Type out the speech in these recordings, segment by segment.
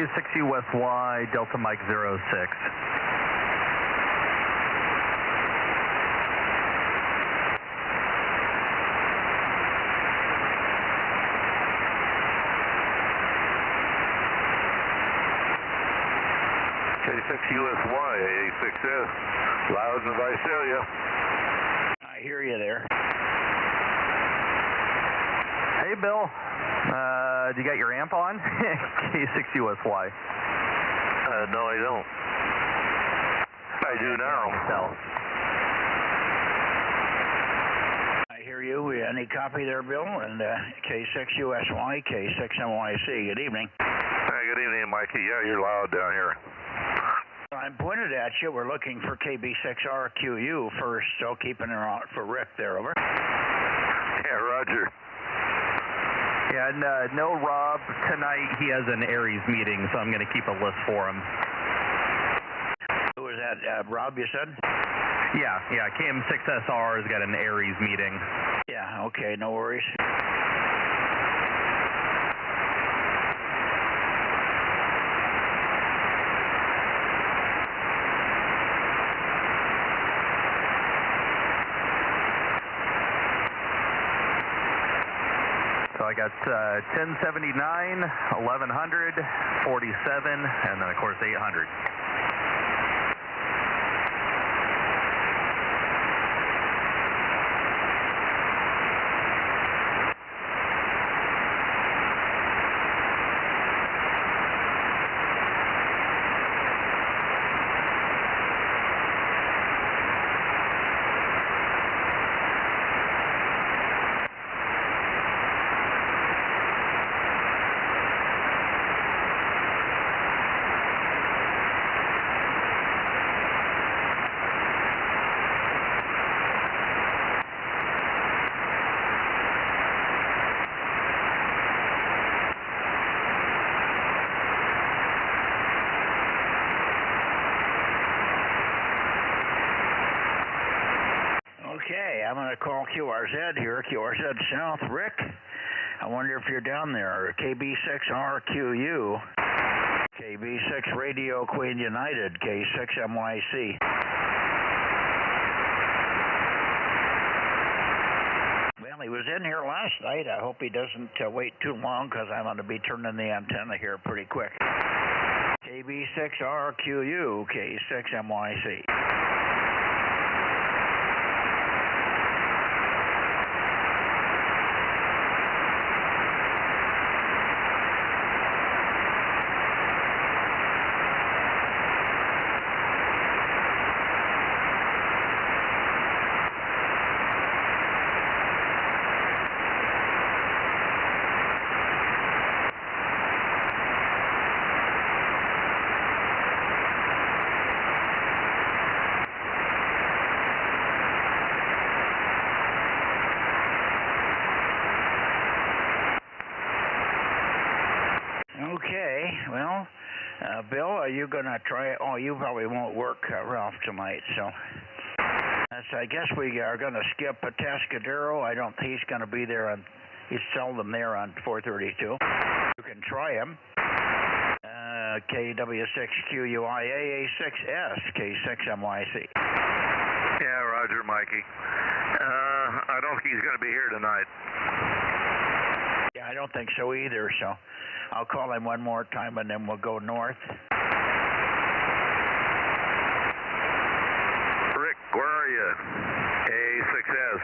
K6USY, Delta Mike 06. K6USY, AA6S, Loud in Visalia. I hear you there. Hey, Bill. Do you got your amp on? K6USY. No, I don't. I do now. I hear you. Any copy there, Bill? And K6USY, K6NYC. Good evening. Good evening, Mikey. Yeah, you're loud down here. I'm pointed at you. We're looking for KB6RQU first, so keeping an eye out for Rick there, over. Yeah, Roger. Yeah, and no Rob tonight. He has an Aries meeting, so I'm going to keep a list for him. Who was that? Rob, you said? Yeah, KM6SR has got an Aries meeting. Yeah, okay, no worries. So I got 1079, 1100, 47, and then of course 800. Okay, I'm going to call QRZ here, QRZ South. Rick, I wonder if you're down there. KB6RQU, KB6 Radio Queen United, K6MYC. Well, he was in here last night. I hope he doesn't wait too long because I'm going to be turning the antenna here pretty quick. KB6RQU, K6MYC. Okay, well, Bill, are you going to try it? Oh, you probably won't work, Ralph, tonight, so I guess we are going to skip Atascadero. I don't think he's going to be there he's seldom there on 432. You can try him. KW6QUIAA6S, K6MYC. Yeah, Roger, Mikey. I don't think he's going to be here tonight. Yeah, I don't think so either, so I'll call him one more time and then we'll go north. Rick, where are you? A6S.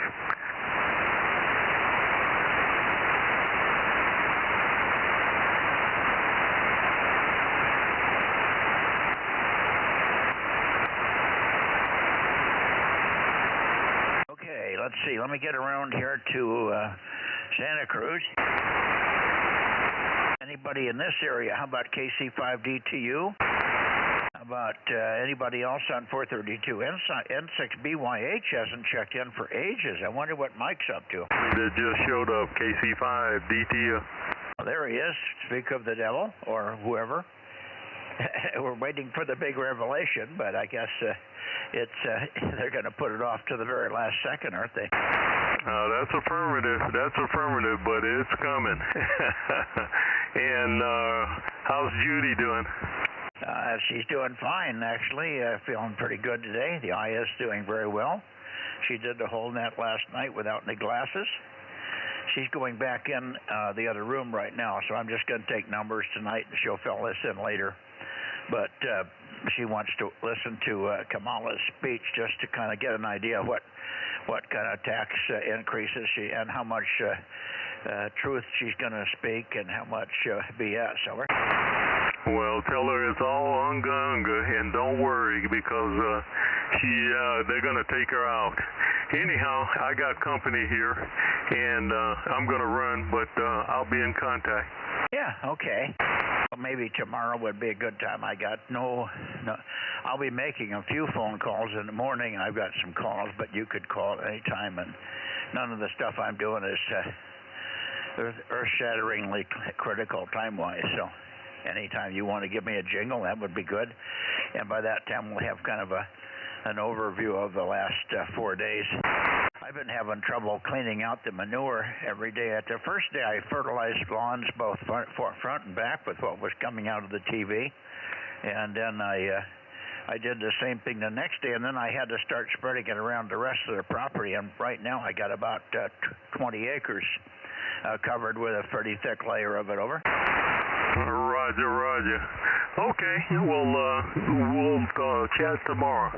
Okay, let's see. Let me get around here to Santa Cruz. Anybody in this area? How about KC5DTU? How about anybody else on 432? N6BYH hasn't checked in for ages. I wonder what Mike's up to. That just showed up, KC5DTU. Oh, there he is. Speak of the devil, or whoever. We're waiting for the big revelation, but I guess they're going to put it off to the very last second, aren't they? That's affirmative. That's affirmative, but it's coming. And how's Judy doing? She's doing fine, actually. Feeling pretty good today. The eye is doing very well. She did the whole net last night without any glasses. She's going back in the other room right now, so I'm just going to take numbers tonight, and she'll fill this in later. But she wants to listen to Kamala's speech just to kind of get an idea of what kind of tax increases and how much truth she's going to speak and how much BS. Over. Well, tell her it's all unga, and don't worry because they're going to take her out. Anyhow, I got company here, and I'm going to run, but I'll be in contact. Yeah, okay. Well, maybe tomorrow would be a good time. I got no. I'll be making a few phone calls in the morning, and I've got some calls, but you could call at any time, and none of the stuff I'm doing is earth-shatteringly critical time-wise, so anytime you want to give me a jingle, that would be good. And by that time, we'll have kind of an overview of the last 4 days. I've been having trouble cleaning out the manure every day. At the first day, I fertilized lawns both front and back with what was coming out of the TV. And then I did the same thing the next day, and then I had to start spreading it around the rest of the property. And right now, I got about 20 acres covered with a pretty thick layer of it. Over. Roger. Okay, we'll chat tomorrow.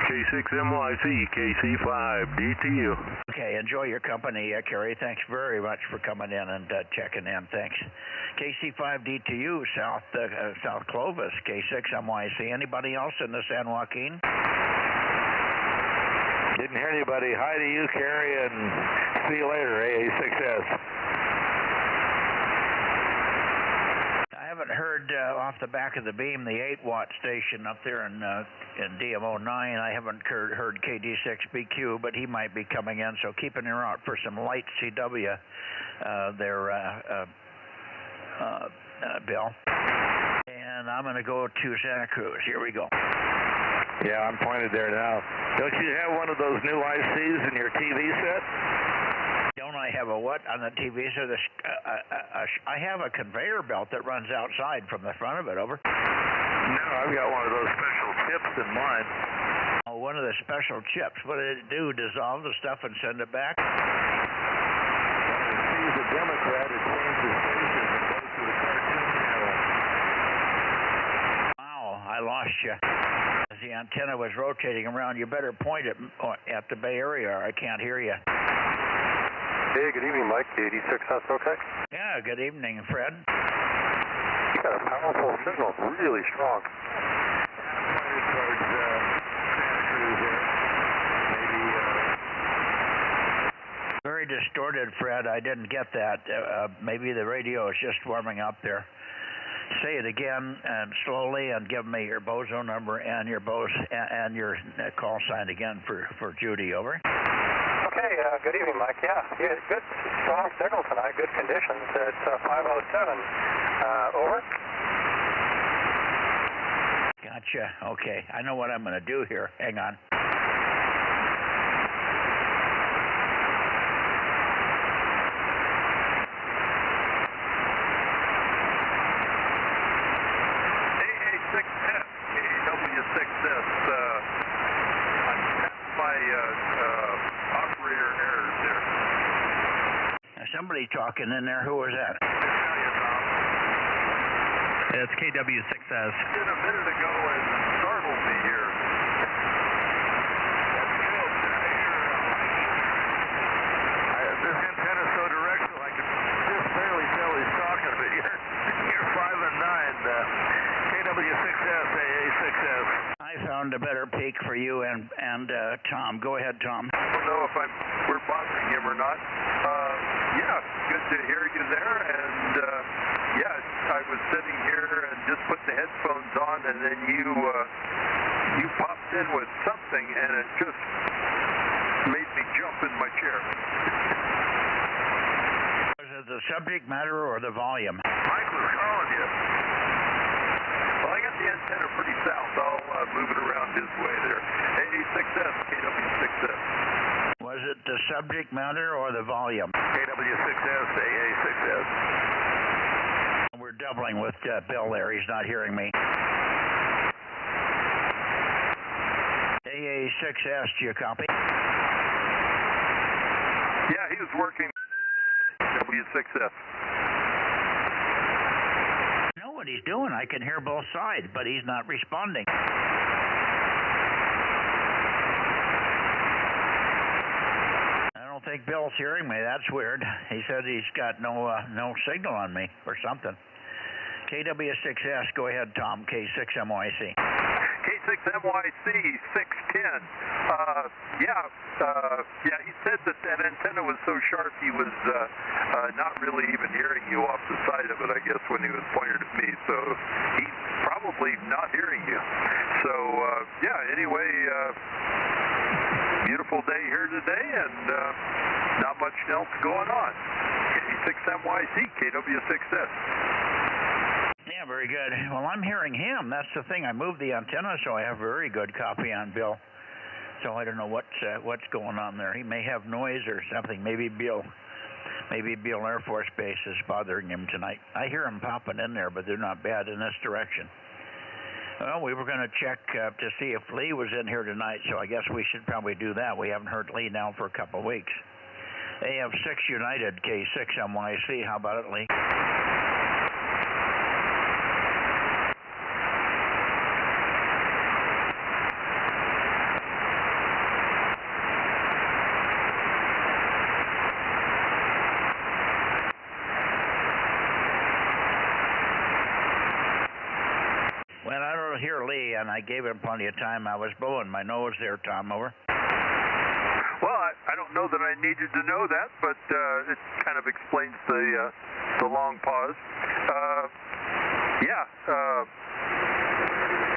K6MYC, KC5DTU. Okay, enjoy your company, Kerry. Thanks very much for coming in and checking in. Thanks. KC5DTU, South Clovis, K6MYC. Anybody else in the San Joaquin? Didn't hear anybody. Hi to you, Kerry, and see you later, AA6S. I haven't heard off the back of the beam the 8-watt station up there in DMO9. I haven't heard KD6BQ, but he might be coming in, so keep an ear out for some light CW there, Bill. And I'm going to go to Santa Cruz. Here we go. Yeah, I'm pointed there now. Don't you have one of those new ICs in your TV set? Don't I have a what on the TV? So I have a conveyor belt that runs outside from the front of it. Over. No, I've got one of those special chips in mine. Oh, one of the special chips. What did it do? Dissolve the stuff and send it back? When it sees a Democrat, it changes station and goes to the cartoon channel. Wow, I lost you. As the antenna was rotating around, you better point it at the Bay Area or I can't hear you. Hey, good evening, Mike. 86, that's okay? Yeah, good evening, Fred. You got a powerful signal, really strong. Pointed towards Santa Cruz there. Maybe, Very distorted, Fred. I didn't get that. Maybe the radio is just warming up there. Say it again and slowly, and give me your Bozo number and your call sign again for Judy. Over. Okay, good evening, Mike. Yeah, good, strong signal tonight, good conditions. It's 507. Over. Gotcha. Okay, I know what I'm going to do here. Hang on. AA6S, KW6S. I'm my operator errors there. Somebody talking in there. Who was that? It's KW6S. Did a minute ago and startled me here. This antenna's so directional I can just barely tell he's talking, but you're 5 and 9. KW6S, AA6S. I found a better peak for you and Tom. Go ahead, Tom. I don't know if we're bothering him or not. Yeah, good to hear you there. And yeah, I was sitting here and just put the headphones on, and then you popped in with something, and it just made me jump in my chair. Was it the subject matter or the volume? Mike was calling you. Well, I got the antenna pretty south. I'll move it around his way there. AA6S, KW6S. Was it the subject matter or the volume? KW6S, AA6S. traveling with Bill there. He's not hearing me. AA6S, do you copy? Yeah, he was working W6S. I know what he's doing. I can hear both sides, but he's not responding. I don't think Bill's hearing me. That's weird. He said he's got no signal on me or something. KW6S, go ahead, Tom. K6MYC. K6MYC 610. Yeah, he said that antenna was so sharp he was not really even hearing you off the side of it, I guess, when he was pointed at me. So he's probably not hearing you. So, anyway, beautiful day here today, and not much else going on. K6MYC, KW6S. Yeah, very good. Well, I'm hearing him. That's the thing. I moved the antenna, so I have a very good copy on Bill. So I don't know what's going on there. He may have noise or something. Maybe Beale Air Force Base is bothering him tonight. I hear him popping in there, but they're not bad in this direction. Well, we were going to check to see if Lee was in here tonight, so I guess we should probably do that. We haven't heard Lee now for a couple of weeks. AF6 United, K6MYC. How about it, Lee? Well, I don't hear Lee, and I gave him plenty of time. I was blowing my nose there, Tom. Over. Well, I don't know that I needed to know that, but it kind of explains the long pause.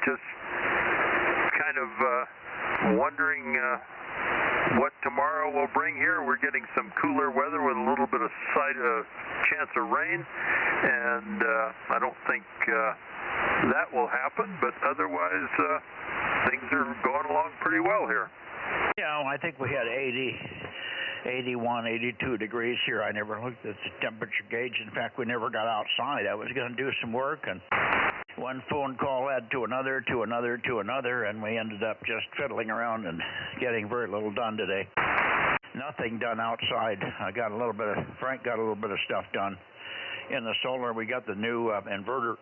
Just kind of wondering what tomorrow will bring here. We're getting some cooler weather with a little bit of chance of rain, and I don't think that will happen, but otherwise things are going along pretty well here. Yeah, I think we had 81, 82 degrees here. I never looked at the temperature gauge. In fact, we never got outside. I was going to do some work, and one phone call led to another, and we ended up just fiddling around and getting very little done today. Nothing done outside. Frank got a little bit of stuff done. In the solar, we got the new inverter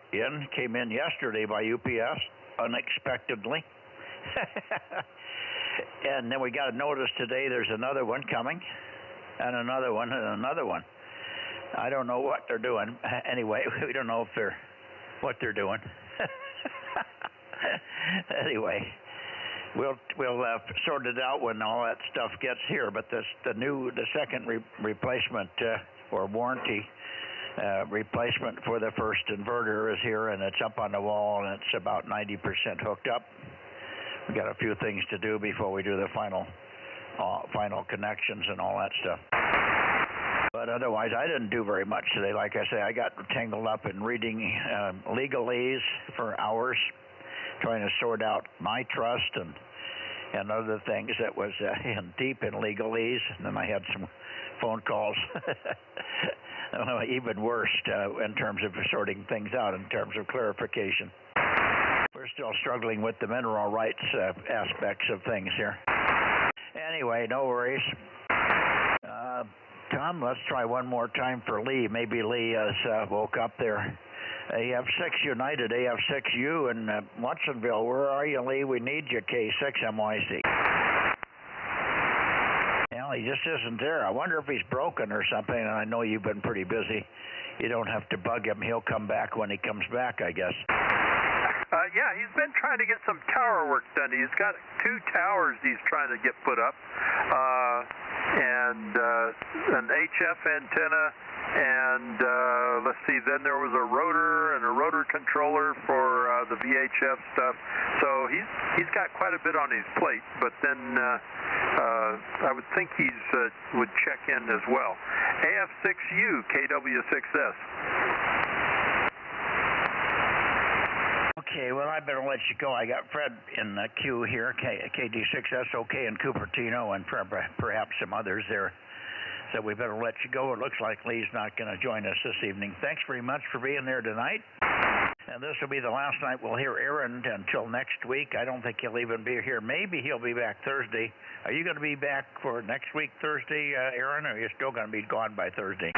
came in yesterday by UPS, unexpectedly. And then we got a notice today there's another one coming, and another one, and another one. I don't know what they're doing. Anyway, we don't know what they're doing. Anyway, we'll sort it out when all that stuff gets here. But the second replacement or warranty replacement for the first inverter is here, and it's up on the wall, and it's about 90% hooked up. We got a few things to do before we do the final connections and all that stuff. But otherwise, I didn't do very much today. Like I say, I got tangled up in reading legalese for hours, trying to sort out my trust and other things that was deep in legalese. And then I had some phone calls, even worse in terms of sorting things out, in terms of clarification. We're still struggling with the mineral rights aspects of things here. Anyway, no worries. Tom, let's try one more time for Lee. Maybe Lee has woke up there. AF6 United, AF6U in Watsonville. Where are you, Lee? We need you, K6MYC. Well, he just isn't there. I wonder if he's broken or something, and I know you've been pretty busy. You don't have to bug him. He'll come back when he comes back, I guess. Yeah, he's been trying to get some tower work done. He's got 2 towers he's trying to get put up, and an HF antenna, and let's see, then there was a rotor and a rotor controller for the VHF stuff. So he's got quite a bit on his plate, but then I would think would check in as well. AF6U, KW6S. Okay, well, I better let you go. I got Fred in the queue here, KD6SOK in Cupertino, and perhaps some others there. So we better let you go. It looks like Lee's not going to join us this evening. Thanks very much for being there tonight. And this will be the last night we'll hear Aaron until next week. I don't think he'll even be here. Maybe he'll be back Thursday. Are you going to be back for next week Thursday, Aaron, or are you still going to be gone by Thursday?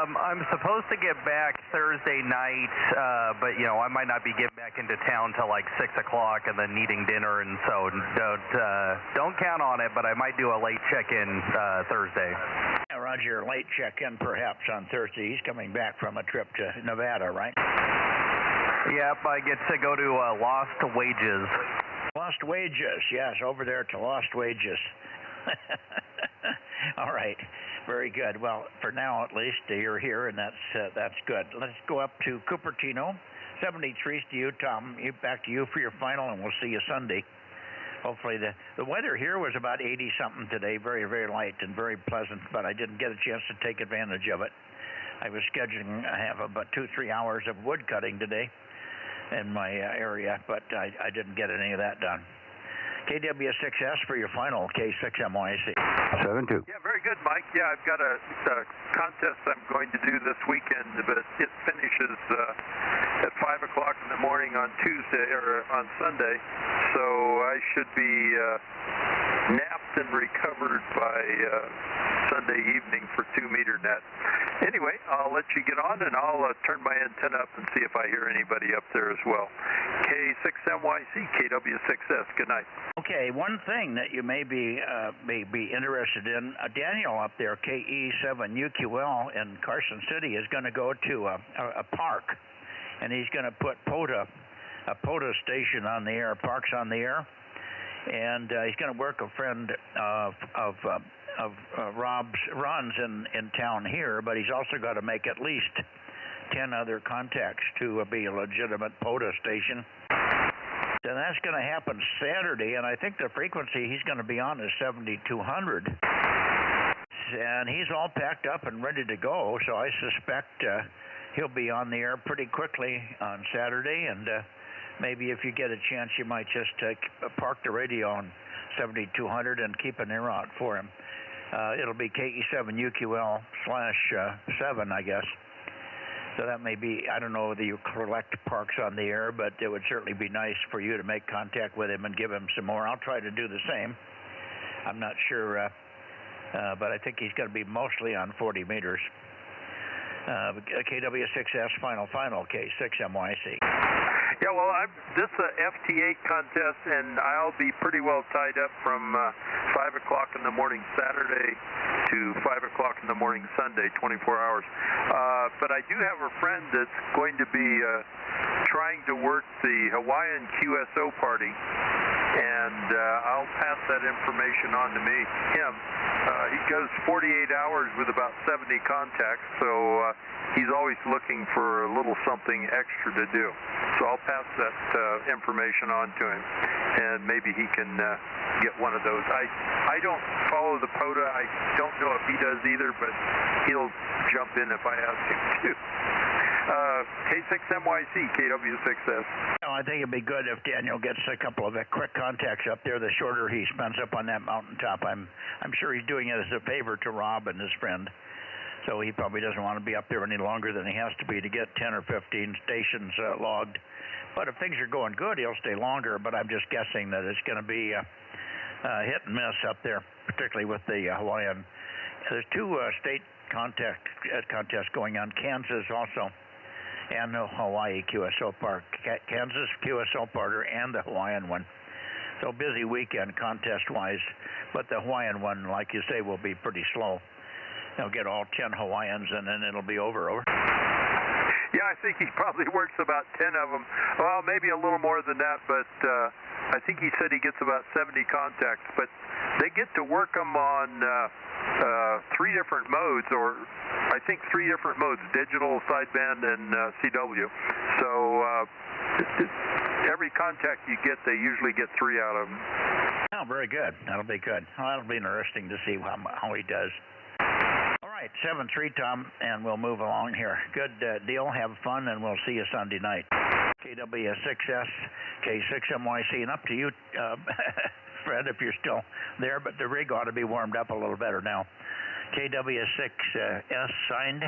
I'm supposed to get back Thursday night, but, you know, I might not be getting back into town till like 6 o'clock and then needing dinner, and so don't count on it, but I might do a late check-in Thursday. Yeah, Roger, late check-in perhaps on Thursday. He's coming back from a trip to Nevada, right? Yep, I get to go to Lost Wages. Lost Wages, yes, over there to Lost Wages. All right, very good. Well, for now at least, you're here, and that's good. Let's go up to Cupertino, 73's to you, Tom. Back to you for your final, and we'll see you Sunday. Hopefully the weather here was about 80-something today, very, very light and very pleasant, but I didn't get a chance to take advantage of it. I was scheduling, I have about 2-3 hours of wood cutting today in my area, but I didn't get any of that done. KW6S for your final, K6MYC. 7-2. Yeah, very good, Mike. Yeah, I've got a contest I'm going to do this weekend, but it finishes at 5 o'clock in the morning on Tuesday or on Sunday, so I should be napped and recovered by Sunday evening for 2-meter net. Anyway, I'll let you get on, and I'll turn my antenna up and see if I hear anybody up there as well. K6MYC, KW6S. Good night. Okay, one thing that you may be interested in, Daniel up there, KE7UQL in Carson City, is going to go to a park, and he's going to put a POTA station on the air, Parks on the Air, and he's going to work a friend of Rob's runs in town here, but he's also got to make at least 10 other contacts to be a legitimate POTA station. And that's going to happen Saturday, and I think the frequency he's going to be on is 7200. And he's all packed up and ready to go, so I suspect he'll be on the air pretty quickly on Saturday, and maybe if you get a chance, you might just park the radio on 7200 and keep an ear out for him. It'll be KE7UQL/7, I guess. So that may be, I don't know whether you collect parks on the air, but it would certainly be nice for you to make contact with him and give him some more. I'll try to do the same. I'm not sure, but I think he's going to be mostly on 40 meters. KW6S final, K6MYC. Yeah, well, this is a FT8 contest, and I'll be pretty well tied up from 5 o'clock in the morning Saturday to 5 o'clock in the morning Sunday, 24 hours. But I do have a friend that's going to be trying to work the Hawaiian QSO party, and I'll pass that information on to him. He goes 48 hours with about 70 contacts, so he's always looking for a little something extra to do. So I'll pass that information on to him, and maybe he can get one of those. I don't follow the POTA. I don't know if he does either, but he'll jump in if I ask him to. K6MYC, KW6S. I think it'd be good if Daniel gets a couple of quick contacts up there. The shorter he spends up on that mountaintop, I'm sure he's doing it as a favor to Rob and his friend. So he probably doesn't want to be up there any longer than he has to be to get 10 or 15 stations logged. But if things are going good, he'll stay longer. But I'm just guessing that it's going to be hit and miss up there, particularly with the Hawaiian. There's two state contests going on, Kansas also, and the Hawaii QSO Park. Kansas QSO Parter and the Hawaiian one. So busy weekend contest-wise, but the Hawaiian one, like you say, will be pretty slow. They'll get all 10 Hawaiians, and then it'll be over. Yeah, I think he probably works about 10 of them. Well, maybe a little more than that, but I think he said he gets about 70 contacts. But they get to work them on 3 different modes, or I think 3 different modes, digital, sideband, and CW. So every contact you get, they usually get 3 out of them. Oh, very good. That'll be good. Well, that'll be interesting to see how he does. All right, 7-3, Tom, and we'll move along here. Good deal. Have fun, and we'll see you Sunday night. KW6S K6MYC, and up to you, Fred, if you're still there, but the rig ought to be warmed up a little better now. KW6S signed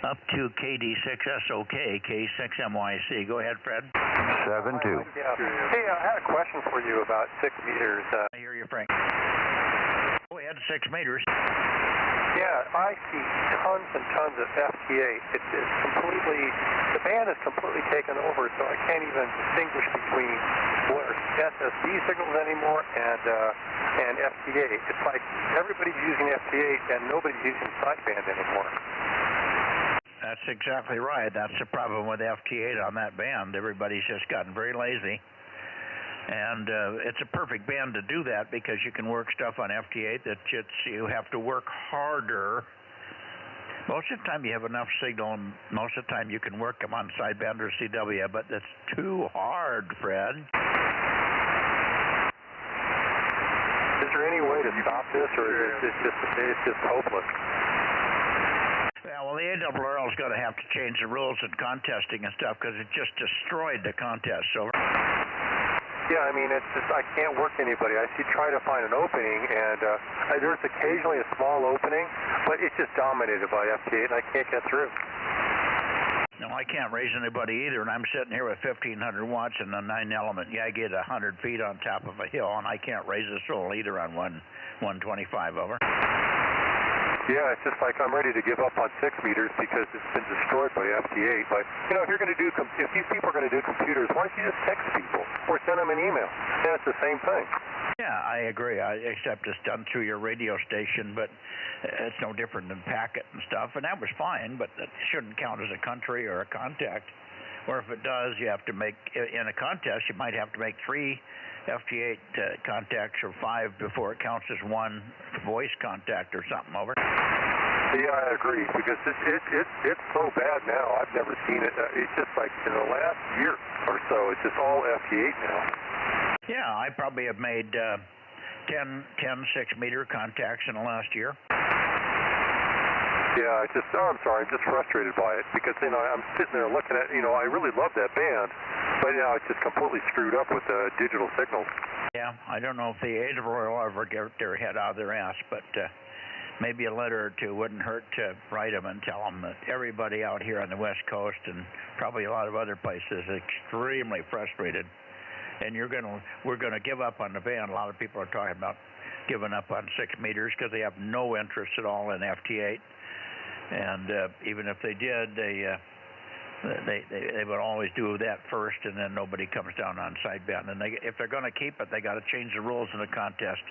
up to KD6SOK, K6MYC. Go ahead, Fred. 7-2. Yeah. Hey, I had a question for you about 6 meters. I hear you, Frank. Go ahead, 6 meters. Yeah, I see tons and tons of FT8. It's completely, the band is completely taken over, so I can't even distinguish between what are SSB signals anymore and FT8. It's like everybody's using FT8 and nobody's using sideband anymore. That's exactly right. That's the problem with FT8 on that band. Everybody's just gotten very lazy. And it's a perfect band to do that because you can work stuff on FT8 that you have to work harder. Most of the time you have enough signal, and most of the time you can work them on sideband or CW, but that's too hard, Fred. Is there any way to stop this, or is it's just hopeless? Yeah, well, the ARRL is going to have to change the rules in contesting and stuff because it just destroyed the contest. So. Yeah, I mean, it's just, I can't work anybody. I try to find an opening, and there's occasionally a small opening, but it's just dominated by FT8, and I can't get through. No, I can't raise anybody either, and I'm sitting here with 1,500 watts and a 9-element. Yeah, I get 100 feet on top of a hill, and I can't raise a soul either on 125, over. Yeah, it's just like I'm ready to give up on 6 meters because it's been destroyed by FT8. But, you know, if these people are going to do computers, why don't you just text people or send them an email? And it's the same thing. Yeah, I agree, except it's done through your radio station, but it's no different than packet and stuff. And that was fine, but it shouldn't count as a country or a contact. Or if it does, you have to make, in a contest, you might have to make 3 FT8 contacts or 5 before it counts as 1 voice contact or something, over. Yeah, I agree, because it's so bad now. I've never seen it. It's just like in the last year or so, it's just all FT8 now. Yeah, I probably have made 10 6-meter contacts in the last year. Yeah, I'm sorry, I'm just frustrated by it because, you know, I'm sitting there looking at, you know, I really love that band, but now it's just completely screwed up with the digital signals. Yeah, I don't know if the ARRL will ever get their head out of their ass, but maybe a letter or two wouldn't hurt to write them and tell them that everybody out here on the West Coast and probably a lot of other places is extremely frustrated. And we're going to give up on the band. A lot of people are talking about giving up on 6 meters because they have no interest at all in FT8. And even if they did, they would always do that first, and then nobody comes down on sideband. And if they're going to keep it, they got to change the rules in the contest.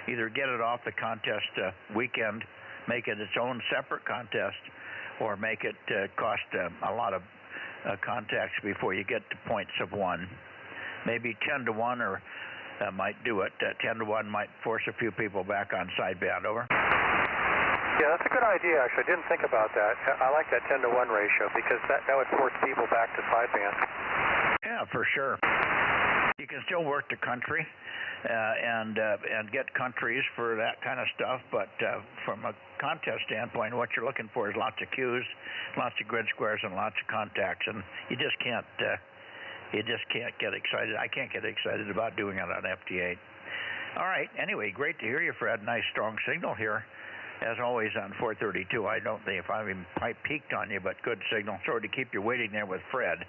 Either get it off the contest weekend, make it its own separate contest, or make it cost a lot of contacts before you get to points of 1. Maybe 10 to 1 or might do it. 10 to 1 might force a few people back on sideband, over. Yeah, that's a good idea, actually. I didn't think about that. I like that 10 to 1 ratio because that would force people back to sideband. Yeah, for sure. You can still work the country and get countries for that kind of stuff, but from a contest standpoint, what you're looking for is lots of Qs, lots of grid squares, and lots of contacts, and you just can't get excited. I can't get excited about doing it on FT8. All right. Anyway, great to hear you, Fred. Nice strong signal here. As always on 432, I don't think if I've even peaked on you, but good signal. Sorry to keep you waiting there with Fred.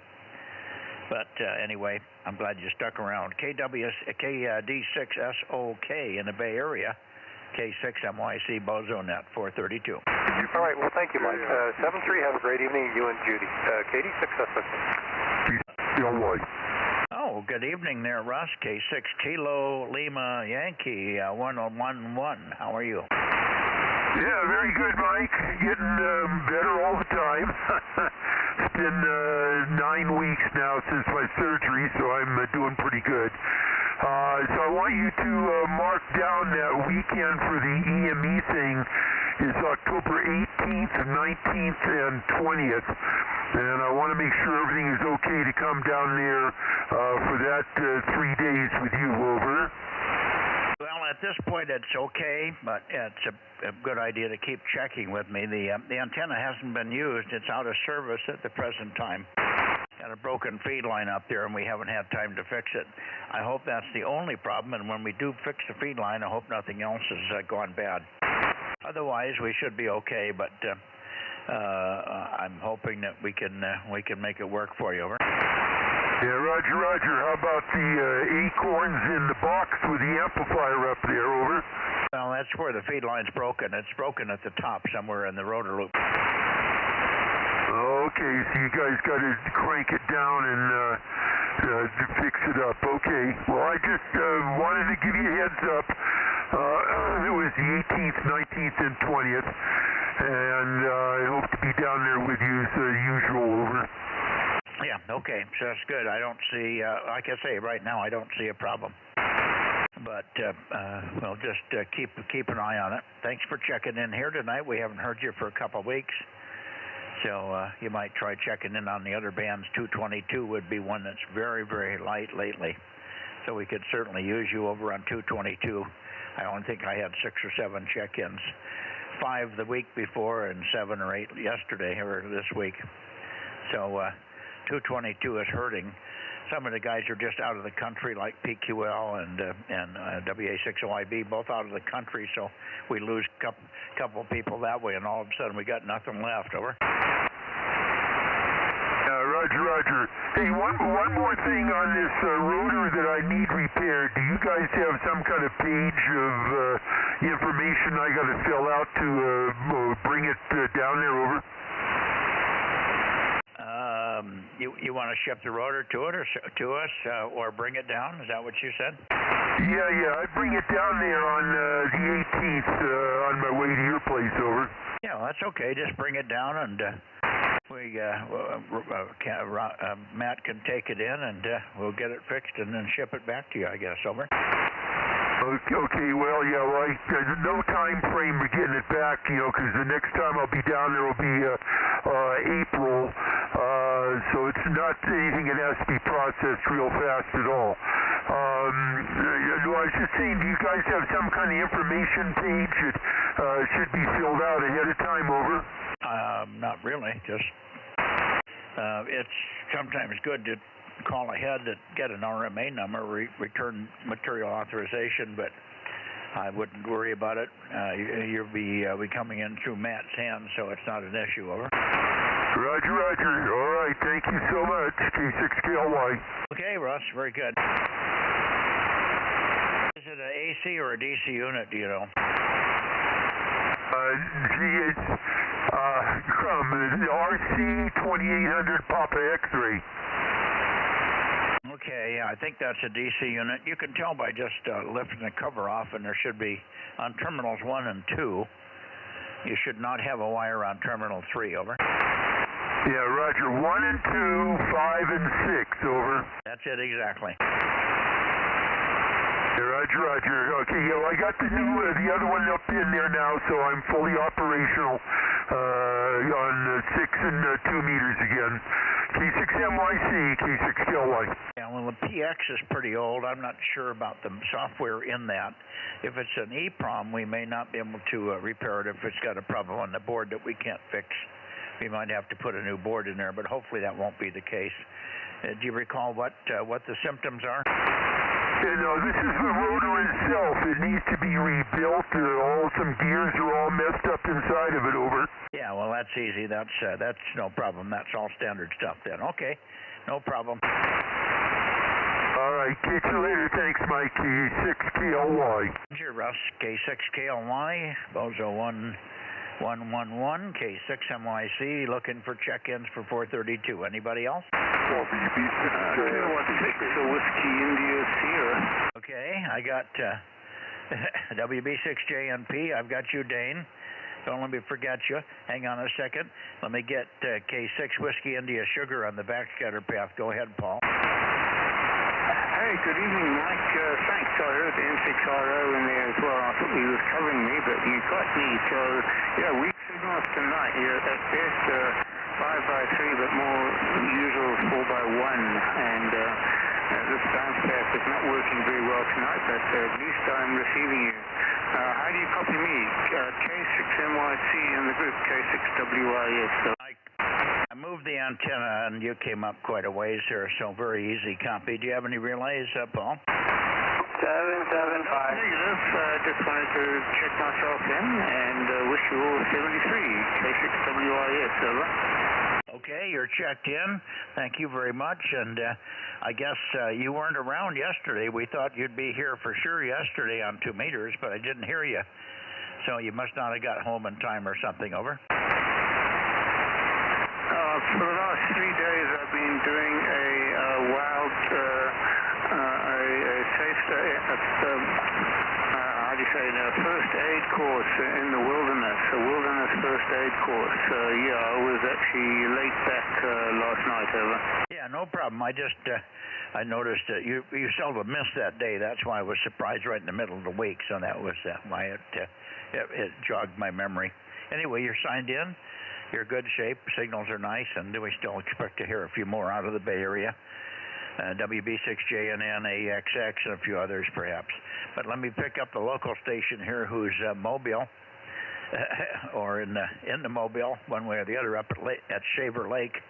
But anyway, I'm glad you stuck around. KD6SOK in the Bay Area, K6MYC Bozo Net 432. All right, well, thank you, Mike. 7-3, have a great evening, you and Judy. KD6SOK. Oh, good evening there, Russ. K6 Kilo Lima Yankee 1011. How are you? Yeah, very good, Mike. Getting better all the time. It's been 9 weeks now since my surgery, so I'm doing pretty good. So I want you to mark down that weekend for the EME thing is October 18th, 19th, and 20th. And I want to make sure everything is okay to come down there for that 3 days with you, over. Well, at this point, it's okay, but it's a good idea to keep checking with me. The antenna hasn't been used. It's out of service at the present time. got a broken feed line up there, and we haven't had time to fix it. I hope that's the only problem, and when we do fix the feed line, I hope nothing else has gone bad. Otherwise, we should be okay, but I'm hoping that we can make it work for you. Over. Yeah, Roger, Roger. How about the acorns in the box with the amplifier up there? Over. Well, that's where the feed line's broken. It's broken at the top somewhere in the rotor loop. Okay, so you guys got to crank it down and fix it up. Okay. Well, I just wanted to give you a heads up. It was the 18th, 19th, and 20th, and I hope to be down there with you as usual. Over. Yeah, okay, so that's good. I don't see, like I say, right now I don't see a problem. But we'll just keep an eye on it. Thanks for checking in here tonight. We haven't heard you for a couple of weeks, so you might try checking in on the other bands. 222 would be one that's very, very light lately, so we could certainly use you over on 222. I don't think I had 6 or 7 check-ins, 5 the week before and 7 or 8 yesterday or this week. So 222 is hurting. Some of the guys are just out of the country, like PQL and WA60IB, both out of the country, so we lose a couple of people that way, and all of a sudden we got nothing left. Over. Roger, Roger. Hey, one more thing on this rotor that I need repaired. Do you guys have some kind of page of information I got to fill out to bring it down there? Over. You want to ship the rotor to it or to us or bring it down? Is that what you said? Yeah. I bring it down there on the 18th on my way to your place. Over. Yeah, well, that's okay. Just bring it down and Matt can take it in and we'll get it fixed and then ship it back to you, I guess. Over. Okay, well, there's no time frame for getting it back, because the next time I'll be down there will be April, so it's not anything that has to be processed real fast at all. I was just saying, do you guys have some kind of information page that should be filled out ahead of time? Over. Not really. Just it's sometimes good to call ahead to get an RMA number, return material authorization, but I wouldn't worry about it. You'll be coming in through Matt's hands, so it's not an issue. Over. Roger, Roger. All right, thank you so much. K6KLY. Okay, Russ, very good. Is it an AC or a DC unit, do you know? It's RC 2800 Papa X-ray. Okay, yeah, I think that's a DC unit. You can tell by just lifting the cover off, and there should be, on terminals 1 and 2, you should not have a wire on terminal 3, over. Yeah, Roger, 1 and 2, 5 and 6, over. That's it, exactly. Yeah, Roger, Roger. Okay, I got the other one up in there now, so I'm fully operational on 6 and 2 meters again. K6MYC, K6KLY. Yeah, well, the PX is pretty old. I'm not sure about the software in that. If it's an EEPROM, we may not be able to repair it if it's got a problem on the board that we can't fix. We might have to put a new board in there, but hopefully that won't be the case. Do you recall what the symptoms are? No, this is the rotor itself. It needs to be rebuilt. Some gears are all messed up inside of it. Over. Yeah, well, that's easy. That's no problem. That's all standard stuff then. Okay, no problem. All right, catch you later. Thanks, Mike. K6KLY. Sure, Russ. K6KLY, Bozo 1111, K6MYC, looking for check-ins for 432. Anybody else? Whiskey India Sierra. Okay, I got WB6JNP. I've got you, Dane. Don't let me forget you. Hang on a second. Let me get K6 Whiskey India Sugar on the backscatter path. Go ahead, Paul. Hey, good evening, Mike. Thanks. I heard the N6RO in there as well. I thought he was covering me, but you got me. So, yeah, weak signals tonight. You're at best 5x3, but more usual 4x1. And this bounce path is not working very well tonight, but at least I'm receiving you. How do you copy me? K6MYC in the group, K6WIS. I moved moved the antenna, and you came up quite a ways there, so very easy copy. Do you have any relays, Paul? 775. Negative. Just wanted to check myself in and wish you all 73. K6WIS, over. Okay, you're checked in. Thank you very much. And I guess you weren't around yesterday. We thought you'd be here for sure yesterday on 2 meters, but I didn't hear you. So you must not have got home in time or something, over. For the last 3 days, I've been doing a wild, first aid course in the wilderness, a wilderness first aid course. Yeah, I was actually late back last night, over. Yeah, no problem. I just, I noticed that you seldom miss that day. That's why I was surprised right in the middle of the week. So that was why it jogged my memory. Anyway, you're signed in. You're in good shape. Signals are nice, and we still expect to hear a few more out of the Bay Area. WB6JNN, AXX, and a few others perhaps. But let me pick up the local station here who's mobile, or in the Mobile, one way or the other, up at Shaver Lake,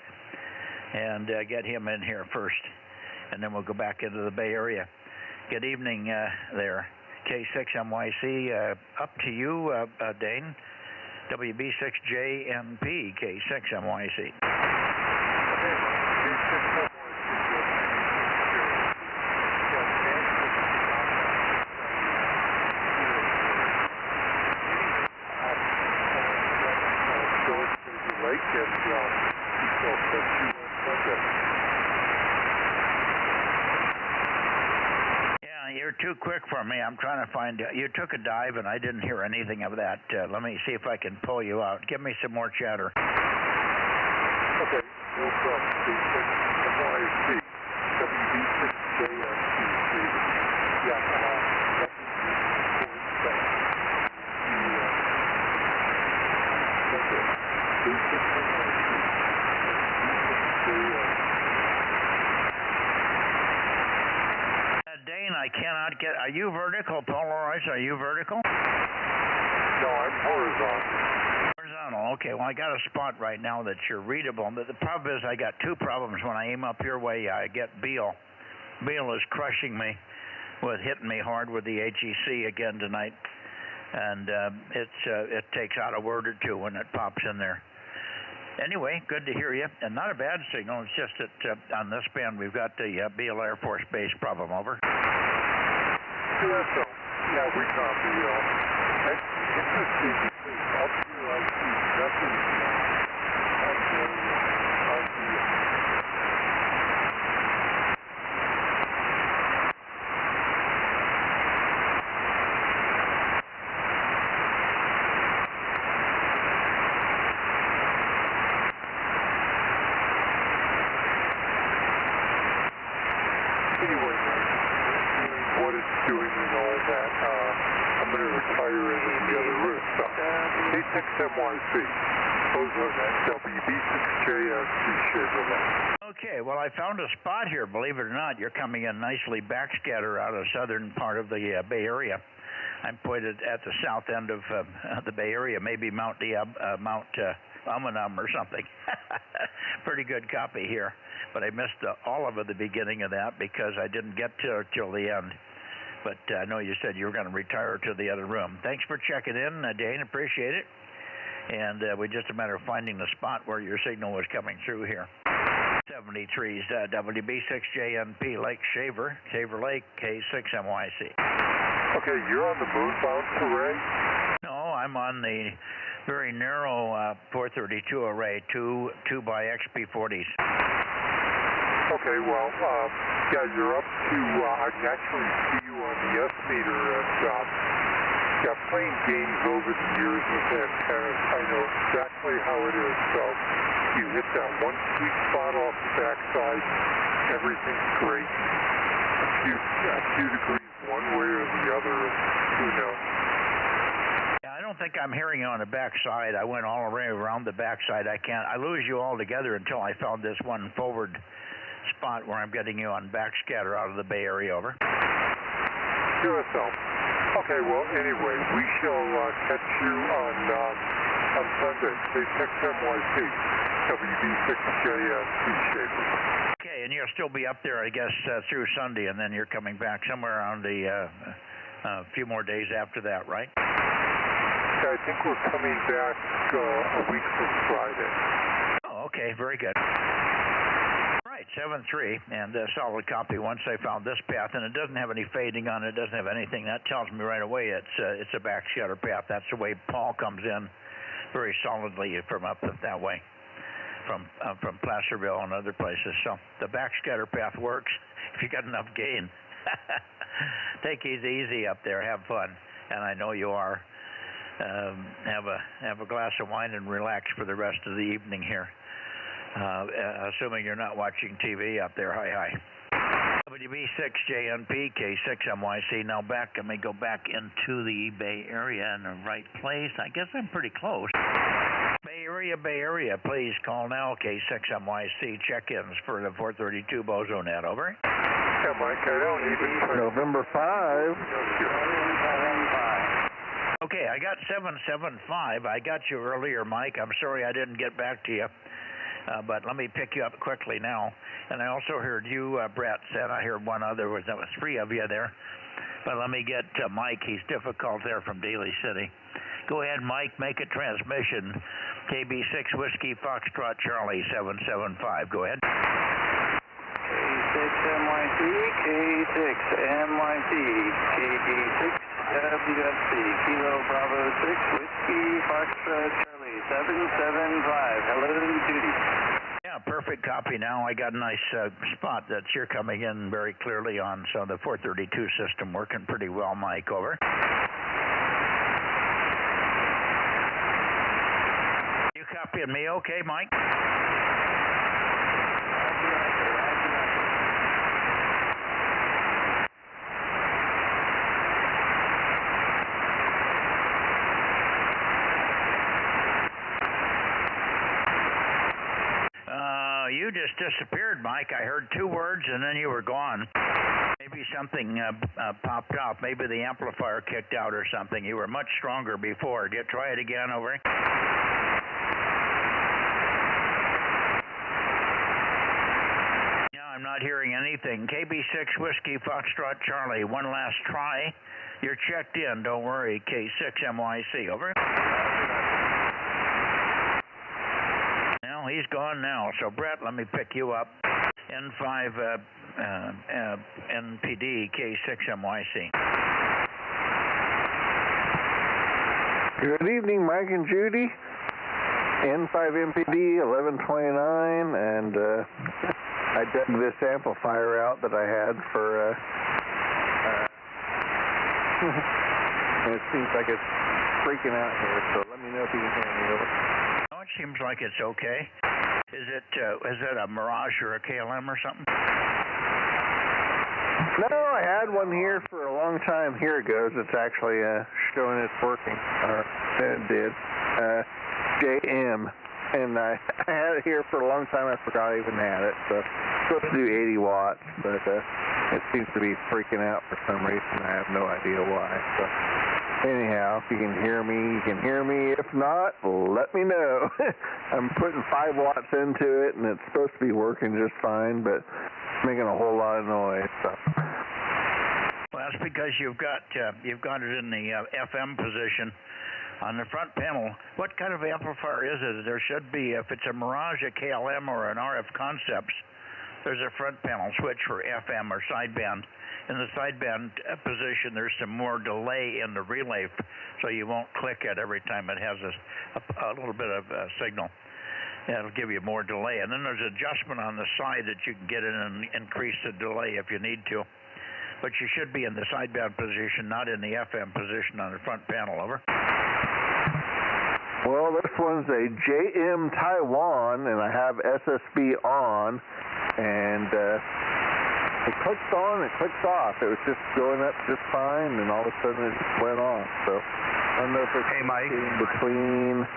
and get him in here first. And then we'll go back into the Bay Area. Good evening there. K6MYC, up to you, Dane. WB6JNP, K6MYC. Yeah, you're too quick for me. I'm trying to find you took a dive and I didn't hear anything of that. Let me see if I can pull you out. Give me some more chatter. Okay, no problem. WB6JNP. Dane, I cannot get. Are you vertical, polarized? Are you vertical? No, I'm horizontal. Horizontal. Okay. Well, I got a spot right now that you're readable. But the problem is, I got 2 problems when I aim up your way. I get Beale. Beale is crushing me, hitting me hard with the HEC again tonight, and it takes out a word or 2 when it pops in there. Anyway, good to hear you, and not a bad signal. It's just that on this band we've got the Beale Air Force Base problem, over. Yeah, we copy. Interesting. Up here, I see nothing. Anyway, what it's doing and all that, I'm going to retire it in the other room. So, K6MYC, Bozo Net, WB6JNP, Chevrolet. Okay, well, I found a spot here, believe it or not. You're coming in nicely backscatter out of southern part of the Bay Area. I'm pointed at the south end of the Bay Area, maybe Mount Amanum or something. Pretty good copy here. But I missed all of the beginning of that because I didn't get till the end. But I know you said you were going to retire to the other room. Thanks for checking in, Dane. Appreciate it. And we're just a matter of finding the spot where your signal was coming through here. 73's WB6JNP Lake Shaver Lake, K6MYC. Okay, you're on the moonbound array? No, I'm on the very narrow 432 array, 2 by XP40s. Okay, well, yeah, you're up to, I can actually see you on the S meter, and yeah, playing games over the years with antennas, I know exactly how it is. So you hit that one sweet spot off the backside, everything's great. A few degrees one way or the other, who knows? I don't think I'm hearing you on the backside. I went all around the backside. I lose you altogether until I found this one forward spot where I'm getting you on backscatter out of the Bay Area, over. QSL. Okay, well, anyway, we shall catch you on On Sunday, K6MYC, WB6JFP Schaefer. Okay, and you'll still be up there, I guess, through Sunday, and then you're coming back somewhere around the a few more days after that, right? Yeah, I think we're coming back a week from Friday. Oh, okay, very good. Right, 7-3, and solid copy once I found this path, and it doesn't have any fading on it, doesn't have anything. That tells me right away it's a back scatter path. That's the way Paul comes in very solidly from up that way, from Placerville and other places. So the back scatter path works if you got enough gain. Take it easy up there, have fun, and I know you are. Have a glass of wine and relax for the rest of the evening here. Assuming you're not watching TV up there. Hi. WB6JNP, K6MYC. Now let me go back into the Bay Area in the right place. I guess I'm pretty close. Bay Area, please call now. K6MYC check-ins for the 432 Bozo Net, over. Yeah, Mike, I don't even... November 5. Okay, I got 775. I got you earlier, Mike. I'm sorry I didn't get back to you. But let me pick you up quickly now. And I also heard you, Brett, said. I heard one other. That was three of you there. But let me get Mike. He's difficult there from Daly City. Go ahead, Mike. Make a transmission. KB6 Whiskey Foxtrot Charlie 775. Go ahead. K6MYC, K6MYC, KB6 WFC, Kilo Bravo 6 Whiskey Foxtrot Charlie 775. Hello, Judy. Yeah, perfect copy now. I got a nice spot that you're coming in very clearly on, so the 432 system working pretty well, Mike, over. You copying me okay, Mike? You just disappeared, Mike. I heard two words and then you were gone. Maybe something popped off. Maybe the amplifier kicked out or something. You were much stronger before. Try it again, over. No, I'm not hearing anything. KB6 Whiskey Foxtrot Charlie. One last try. You're checked in. Don't worry. K6MYC, over. He's gone now. So, Brett, let me pick you up. N5 NPD K6MYC. Good evening, Mike and Judy. N5 MPD 1129, and I dug this amplifier out that I had for. And it seems like it's freaking out here. So let me know if you can hear me. Over. It seems like it's okay. Is it a Mirage or a KLM or something? No, I had one here for a long time. Here it goes. It's actually showing it's working. It did. JM. And I had it here for a long time. I forgot I even had it. So it's supposed to do 80 watts, but it seems to be freaking out for some reason. I have no idea why. So anyhow, if you can hear me, you can hear me. If not, let me know. I'm putting 5 watts into it, and it's supposed to be working just fine, but it's making a whole lot of noise. So. Well, that's because you've got it in the FM position. On the front panel, what kind of amplifier is it? There should be, if it's a Mirage, a KLM, or an RF Concepts, there's a front panel switch for FM or sideband. In the sideband position, there's some more delay in the relay, so you won't click it every time it has a little bit of a signal. It'll give you more delay. And then there's adjustment on the side that you can get in and increase the delay if you need to. But you should be in the sideband position, not in the FM position on the front panel, over. Well, this one's a JM Taiwan, and I have SSB on, and it clicks on, it clicks off. It was just going up just fine, and all of a sudden it just went off. So I don't know if it's between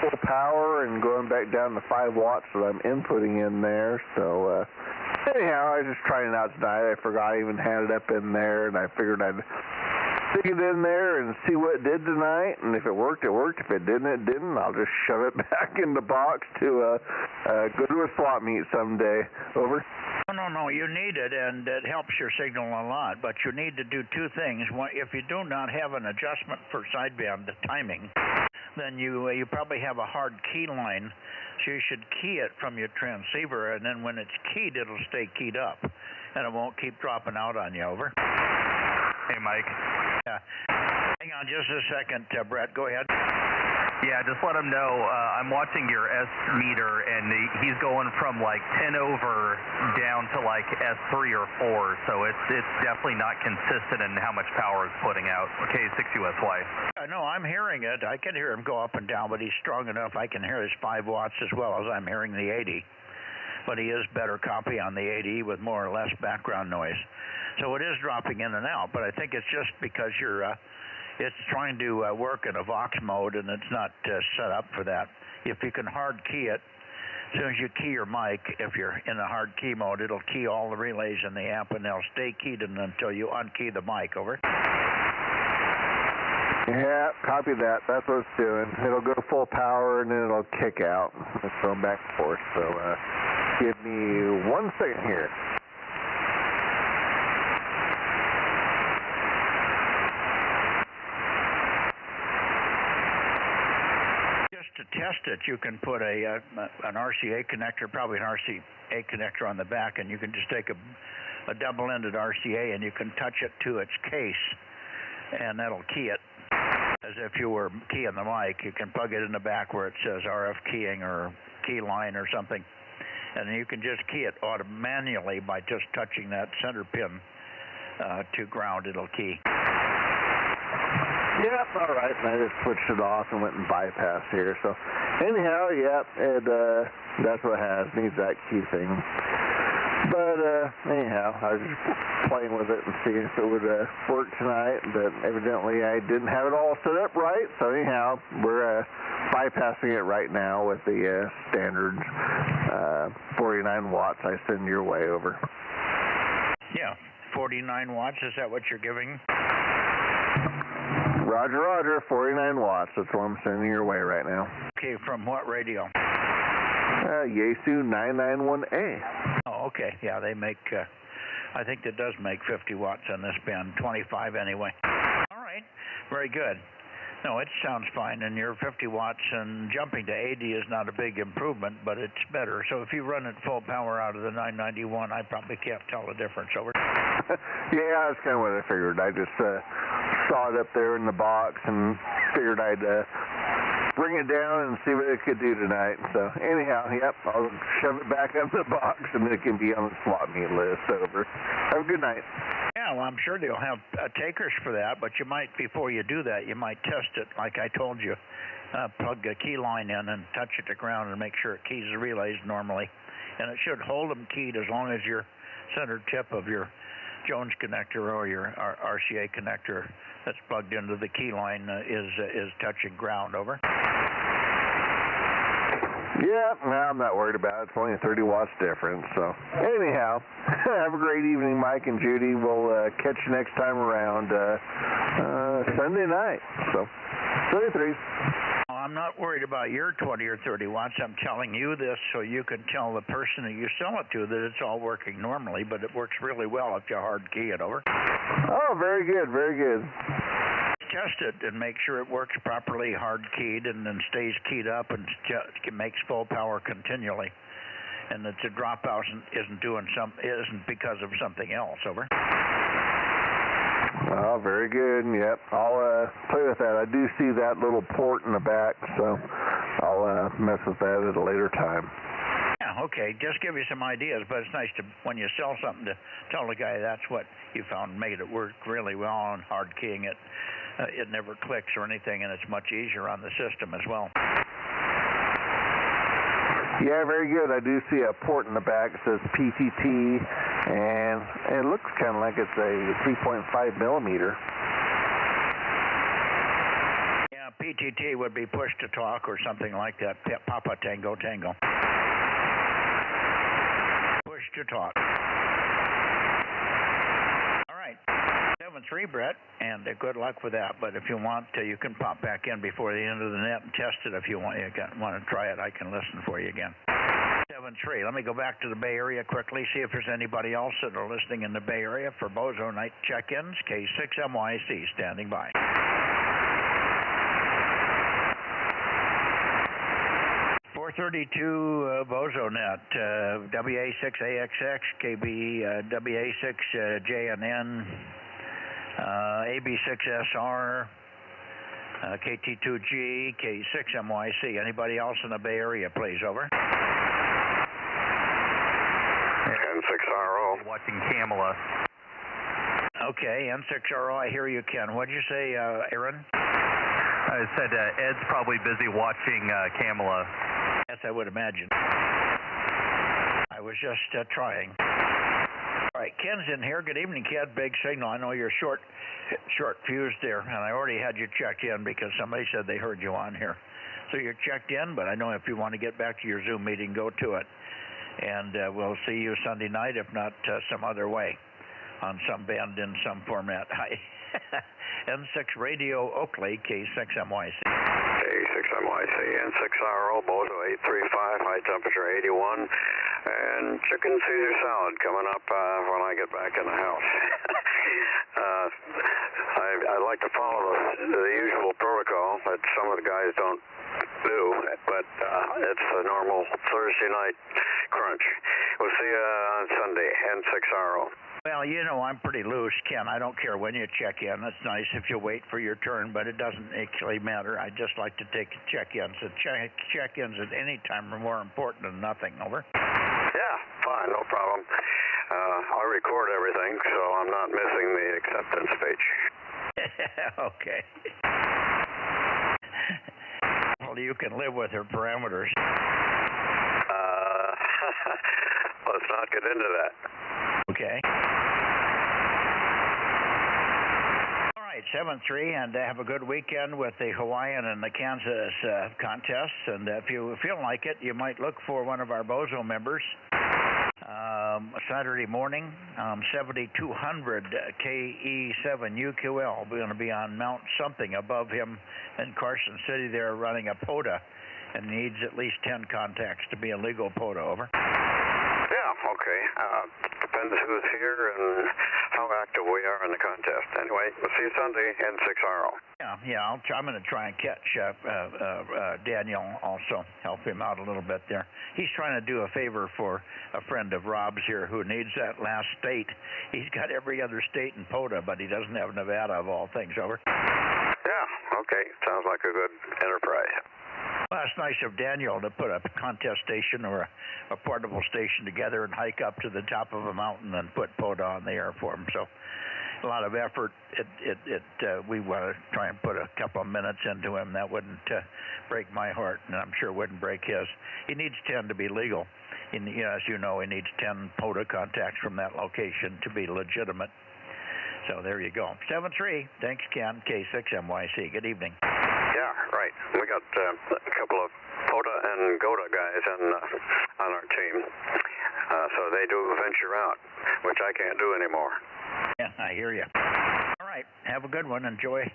full power and going back down to 5 watts that I'm inputting in there. So anyhow, I was just trying it out tonight. I forgot I even had it up in there, and I figured I'd stick it in there and see what it did tonight, and if it worked, it worked. If it didn't, it didn't. I'll just shove it back in the box to go to a swap meet someday. Over. No, you need it, and it helps your signal a lot, but you need to do two things. One, if you do not have an adjustment for sideband, the timing, then you probably have a hard key line, so you should key it from your transceiver, and then when it's keyed, it'll stay keyed up, and it won't keep dropping out on you. Over. Hey, Mike. Yeah. Hang on just a second, Brett. Go ahead. Yeah, just let him know. I'm watching your S meter, and he's going from like 10 over down to like S3 or 4, so it's definitely not consistent in how much power it's putting out. K6USY. No, I'm hearing it. I can hear him go up and down, but he's strong enough. I can hear his 5 watts as well as I'm hearing the 80. But he is better copy on the 80 with more or less background noise. So it is dropping in and out, but I think it's just because it's trying to work in a Vox mode, and it's not set up for that. If you can hard key it, as soon as you key your mic, if you're in a hard key mode, it'll key all the relays in the amp, and they'll stay keyed until you unkey the mic. Over. Yeah, copy that. That's what it's doing. It'll go full power, and then it'll kick out. It's going back and forth. So give me 1 second here. To test it, you can put an RCA connector, probably an RCA connector on the back, and you can just take a double-ended RCA and you can touch it to its case, and that'll key it as if you were keying the mic. You can plug it in the back where it says RF keying or key line or something, and you can just key it manually by just touching that center pin to ground. It'll key. Yep, all right. And I just switched it off and went and bypassed here. So anyhow, yep, that's what it has. Needs that key thing. But anyhow, I was just playing with it and seeing if it would work tonight. But evidently I didn't have it all set up right. So anyhow, we're bypassing it right now with the standard 49 watts I send your way. Over. Yeah, 49 watts. Is that what you're giving? Roger, Roger, 49 watts. That's what I'm sending your way right now. Okay, from what radio? Yaesu 991A. Oh, okay. Yeah, they make, I think that does make 50 watts on this band, 25 anyway. All right, very good. No, it sounds fine, and your 50 watts and jumping to 80 is not a big improvement, but it's better. So if you run it full power out of the 991, I probably can't tell the difference. Over. Yeah, that's kind of what I figured. I just saw it up there in the box and figured I'd bring it down and see what it could do tonight. So anyhow, yep, I'll shove it back in the box, and it can be on the swap meet list. Over. Have a good night. Yeah, well, I'm sure they'll have takers for that, but you might, before you do that, you might test it like I told you. Plug a key line in and touch it to ground and make sure it keys the relays normally. And it should hold them keyed as long as your center tip of your Jones connector or your RCA connector that's plugged into the key line is touching ground. Over. Yeah, well, I'm not worried about it. It's only a 30 watts difference. So anyhow, have a great evening, Mike and Judy. We'll catch you next time around Sunday night. So 33. I'm not worried about your 20 or 30 watts. I'm telling you this so you can tell the person that you sell it to that it's all working normally, but it works really well if you hard key it. Over. Oh, very good, very good. Test it and make sure it works properly, hard keyed, and then stays keyed up and makes full power continually, and that the dropout isn't because of something else. Over. Oh, very good. Yep, I'll play with that. I do see that little port in the back, so I'll mess with that at a later time. Yeah, okay. Just give you some ideas, but it's nice to, when you sell something, to tell the guy that's what you found made it work really well on hard keying it. It never clicks or anything, and it's much easier on the system as well. Yeah, very good. I do see a port in the back that says PTT, and it looks kind of like it's a 3.5 millimeter. Yeah, PTT would be push to talk or something like that. Papa Tango Tango. Push to talk. All right. 7-3, Brett, and good luck with that. But if you want, you can pop back in before the end of the net and test it if you want. You want to try it, I can listen for you again. 7-3. Let me go back to the Bay Area quickly, see if there's anybody else that are listening in the Bay Area for Bozo Night check-ins. K6MYC standing by. Bozo Net, WA6AXX, KB WA6JNN, AB6SR, KT2G, K6MYC. Anybody else in the Bay Area, please? Over. N6RO. Watching Kamala. Okay, N6RO, I hear you, Ken. What'd you say, Aaron? I said Ed's probably busy watching Kamala. Yes, I would imagine. I was just trying. All right, Ken's in here. Good evening, Ken. Big signal. I know you're short fused there, and I already had you checked in because somebody said they heard you on here. So you're checked in, but I know if you want to get back to your Zoom meeting, go to it. And we'll see you Sunday night, if not some other way, on some band in some format. Hi. N6 Radio Oakley, K6MYC. K6MYC, N6RO, Bozo 835, high temperature 81, and chicken Caesar salad coming up when I get back in the house. I like to follow the usual protocol that some of the guys don't do, but it's the normal Thursday night crunch. We'll see you on Sunday, N6RO. Well, you know, I'm pretty loose, Ken. I don't care when you check in. It's nice if you wait for your turn, but it doesn't actually matter. I just like to take check-ins. So check-ins at any time are more important than nothing. Over. Yeah, fine, no problem. I'll record everything, so I'm not missing the acceptance speech. Okay. Well, you can live with her parameters. Let's not get into that. Okay. All right, 7-3, and have a good weekend with the Hawaiian and the Kansas contests. And if you feel like it, you might look for one of our Bozo members. Saturday morning, 7200 KE7UQL. We're going to be on Mount something above him in Carson City there running a POTA, and needs at least 10 contacts to be a legal POTA. Over. Yeah, okay. Depends who's here and how active we are in the contest. Anyway, we'll see you Sunday, N6RO. Yeah, I'm going to try and catch Daniel also, help him out a little bit there. He's trying to do a favor for a friend of Rob's here who needs that last state. He's got every other state in POTA, but he doesn't have Nevada of all things. Over. Yeah, okay. Sounds like a good enterprise. Well, it's nice of Daniel to put a contest station or a portable station together and hike up to the top of a mountain and put POTA on the air for him. So a lot of effort. We want to try and put a couple of minutes into him. That wouldn't break my heart, and I'm sure wouldn't break his. He needs 10 to be legal. As you know, he needs 10 POTA contacts from that location to be legitimate. So there you go. 7-3. Thanks, Ken. K6MYC. Good evening. Yeah, right. We got a couple of POTA and GOTA guys on our team. So they do venture out, which I can't do anymore. Yeah, I hear you. All right. Have a good one. Enjoy.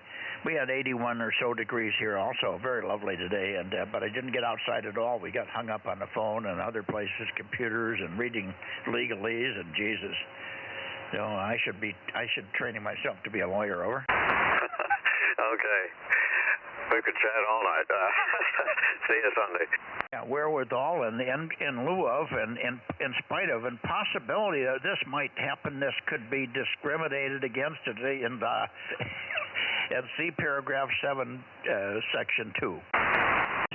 We had 81 or so degrees here also. Very lovely today, but I didn't get outside at all. We got hung up on the phone and other places, computers, and reading legalese, and Jesus. So I should training myself to be a lawyer. Over. Okay. We could chat all night. See you Sunday. Yeah, wherewithal and in lieu of and in spite of and possibility that this might happen, this could be discriminated against in see paragraph 7, section 2.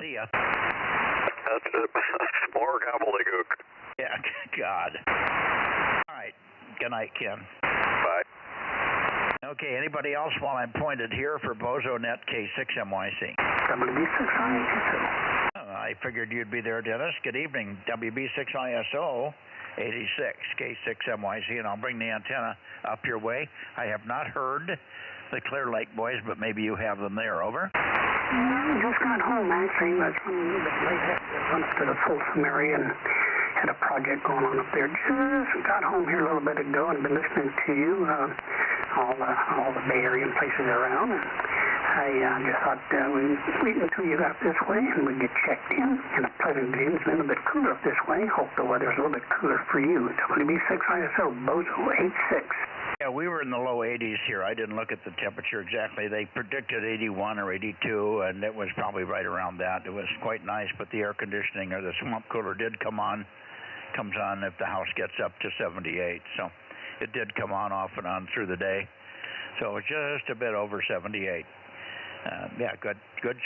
See ya. That's more gobbledygook. Yeah, God. All right. Good night, Ken. Bye. Okay, anybody else while I'm pointed here for Bozo Net K6MYC? WB6ISO. I figured you'd be there, Dennis. Good evening, WB6ISO 86 K6MYC, and I'll bring the antenna up your way. I have not heard the Clear Lake boys, but maybe you have them there. Over. Just got home, actually. I was running a little bit late. I run up to the Folsom area and had a project going on up there. Just got home here a little bit ago and been listening to you. all the Bay Area places around. And I just thought we'd wait until you got up this way and we'd get checked in. And a pleasant day. It's been a bit cooler up this way. Hope the weather's a little bit cooler for you. WB6 ISO, Bozo 86. Yeah, we were in the low 80s here. I didn't look at the temperature exactly. They predicted 81 or 82, and it was probably right around that. It was quite nice, but the air conditioning or the swamp cooler did comes on if the house gets up to 78. So it did come on off and on through the day. So it was just a bit over 78. Yeah, good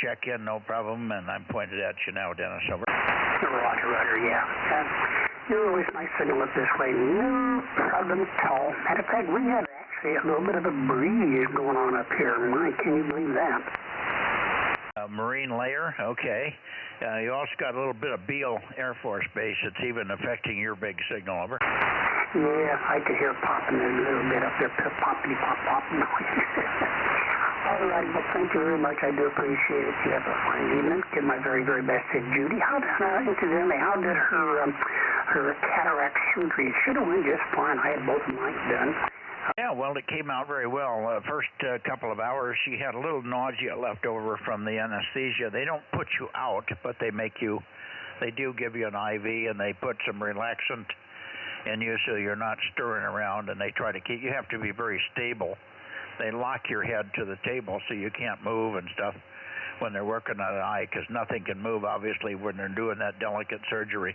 check-in, no problem, and I'm pointed at you now, Dennis. Over. Roger, yeah. You're always nice signal up this way. No problem at all. Matter of fact, we have actually a little bit of a breeze going on up here. Mike, can you believe that? A marine layer, okay. You also got a little bit of Beale Air Force Base. It's even affecting your big signal, over. Yeah, I could hear popping a little bit up there. Poppity pop noise. All right, well, thank you very much. I do appreciate it. You have a fine evening. Give my very, very best to Judy. Incidentally, how did her cataract surgery? It should have went just fine. I had both of mine done. Yeah, well, it came out very well. First couple of hours, she had a little nausea left over from the anesthesia. They don't put you out, but they do give you an IV, and they put some relaxant in you so you're not stirring around, and they try to keep, you have to be very stable. They lock your head to the table so you can't move and stuff when they're working on an eye, because nothing can move, obviously, when they're doing that delicate surgery.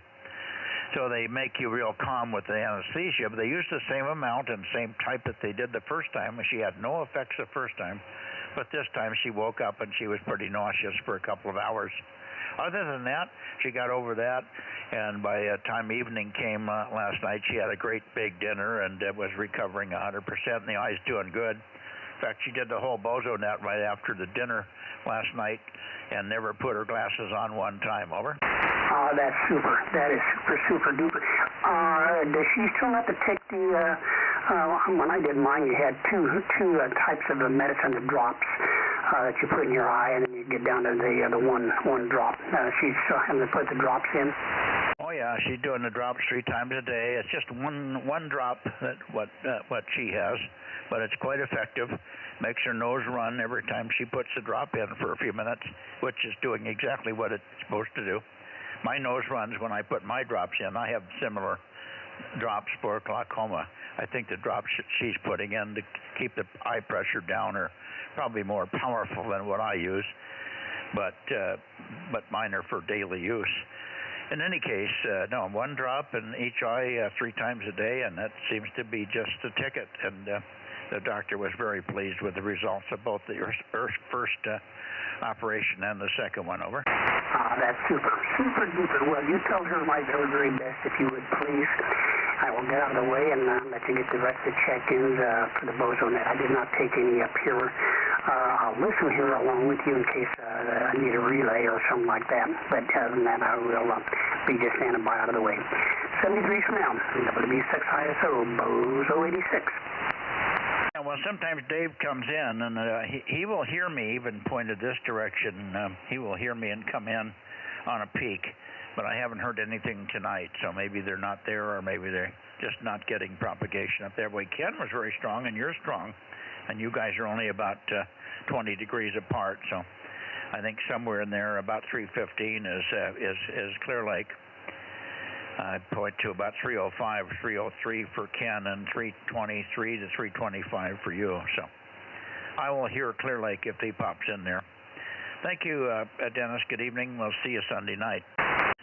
So they make you real calm with the anesthesia, but they use the same amount and same type that they did the first time. She had no effects the first time, but this time she woke up and she was pretty nauseous for a couple of hours. Other than that, she got over that, and by the time evening came last night, she had a great big dinner and was recovering 100%, and the eye's doing good. In fact, she did the whole Bozo Net right after the dinner last night and never put her glasses on one time, over. Oh, that's super. That is super duper. Does she still have to take the, when I did mine, you had two types of medicine, the drops that you put in your eye, and then you get down to the one drop. She's still having to put the drops in? Oh, yeah, she's doing the drops 3 times a day. It's just one drop that what she has, but it's quite effective. Makes her nose run every time she puts the drop in for a few minutes, which is doing exactly what it's supposed to do. My nose runs when I put my drops in. I have similar drops for glaucoma. I think the drops that she's putting in to keep the eye pressure down are probably more powerful than what I use, but mine are for daily use. In any case, no, one drop in each eye 3 times a day, and that seems to be just a ticket. And the doctor was very pleased with the results of both the first operation and the second one, over. That's super duper. Well, you tell her my very, very best, if you would, please. I will get out of the way and let you get the rest of the check-ins for the Bozo Net. I did not take any up here. I'll listen here along with you in case I need a relay or something like that. But other than that, I will be just standing by out of the way. 73 from now, WB6 ISO, Bozo 86. Well, sometimes Dave comes in, and he will hear me, even pointed this direction. He will hear me and come in on a peak, but I haven't heard anything tonight, so maybe they're not there, or maybe they're just not getting propagation up there. Well, Ken was very strong, and you're strong, and you guys are only about 20 degrees apart, so I think somewhere in there, about 315 is Clear Lake. I point to about 305, 303 for Ken, and 323 to 325 for you. So I will hear Clear Lake if he pops in there. Thank you, Dennis. Good evening. We'll see you Sunday night.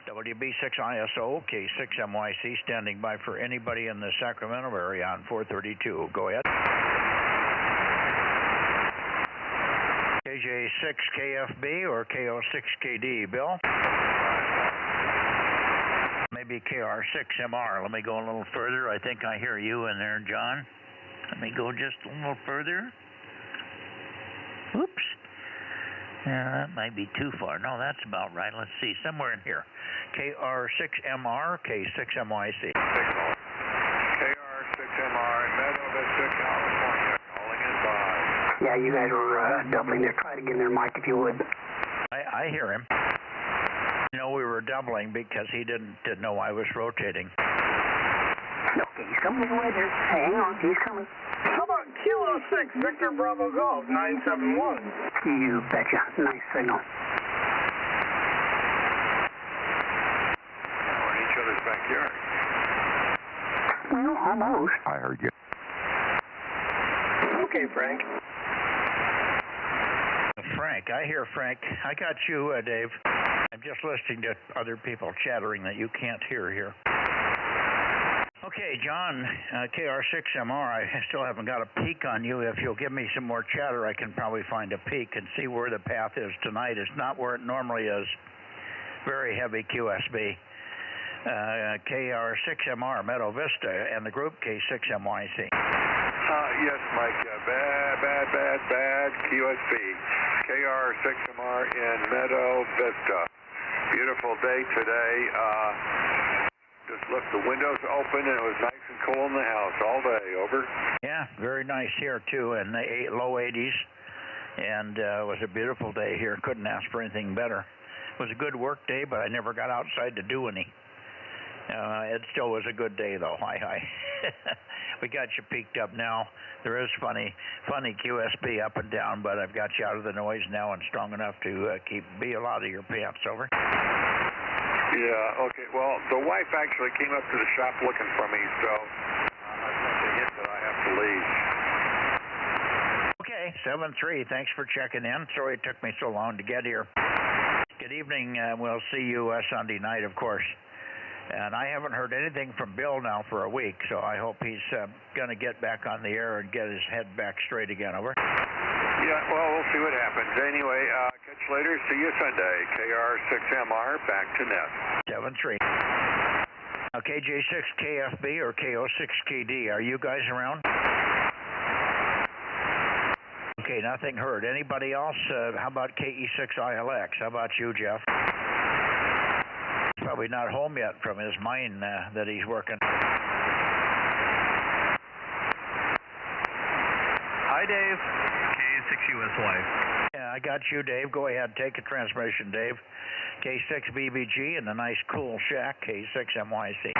WB6 ISO, K6MYC, standing by for anybody in the Sacramento area on 432. Go ahead. KJ6KFB or KO6KD, Bill? Maybe KR6MR. Let me go a little further. I think I hear you in there, John. Let me go just a little further. Oops. Yeah, that might be too far. No, that's about right. Let's see. Somewhere in here. KR6MR, K6MYC. KR6MR in Meadow Vista, California. Calling in by. Yeah, you guys were doubling there. Try to get in there, Mike, if you would. I hear him. You know, we were doubling because he didn't know I was rotating. Okay, he's coming this way there. Hang on, he's coming. Come on, Kilo 6, Victor Bravo Golf, 971. You betcha. Nice signal. We're in each other's backyard. Well, almost. I heard you. Okay, Frank. Frank, I hear Frank. I got you, Dave. I'm just listening to other people chattering that you can't hear here. Okay, John, KR6MR, I still haven't got a peek on you. If you'll give me some more chatter, I can probably find a peek and see where the path is tonight. It's not where it normally is. Very heavy QSB. KR6MR, Meadow Vista, and the group K6MYC. Yes, Mike. Bad QSB. KR6MR in Meadow Vista. Beautiful day today. Just left the windows open and it was nice and cool in the house all day. Over. Yeah, very nice here too, in the low 80s, and it was a beautiful day here. Couldn't ask for anything better. It was a good work day, but I never got outside to do any. It still was a good day though. Hi. We got you peaked up now. There is funny QSB up and down, but I've got you out of the noise now and strong enough to be out of your pants. Over. Yeah, okay. Well, the wife actually came up to the shop looking for me, so I've got the hint that I have to leave. Okay, 7-3. Thanks for checking in. Sorry it took me so long to get here. Good evening. We'll see you Sunday night, of course. And I haven't heard anything from Bill now for a week, so I hope he's going to get back on the air and get his head back straight again. Over. Yeah, well, we'll see what happens. Anyway, catch you later. See you Sunday. KR6MR, back to net. 7-3. KJ6KFB or KO6KD, are you guys around? Okay, nothing heard. Anybody else? How about KE6ILX? How about you, Jeff? Probably not home yet from his mine that he's working. Hi, Dave. K6USY. Yeah, I got you, Dave. Go ahead, take a transmission, Dave. K6BBG in the nice cool shack, K6MYC.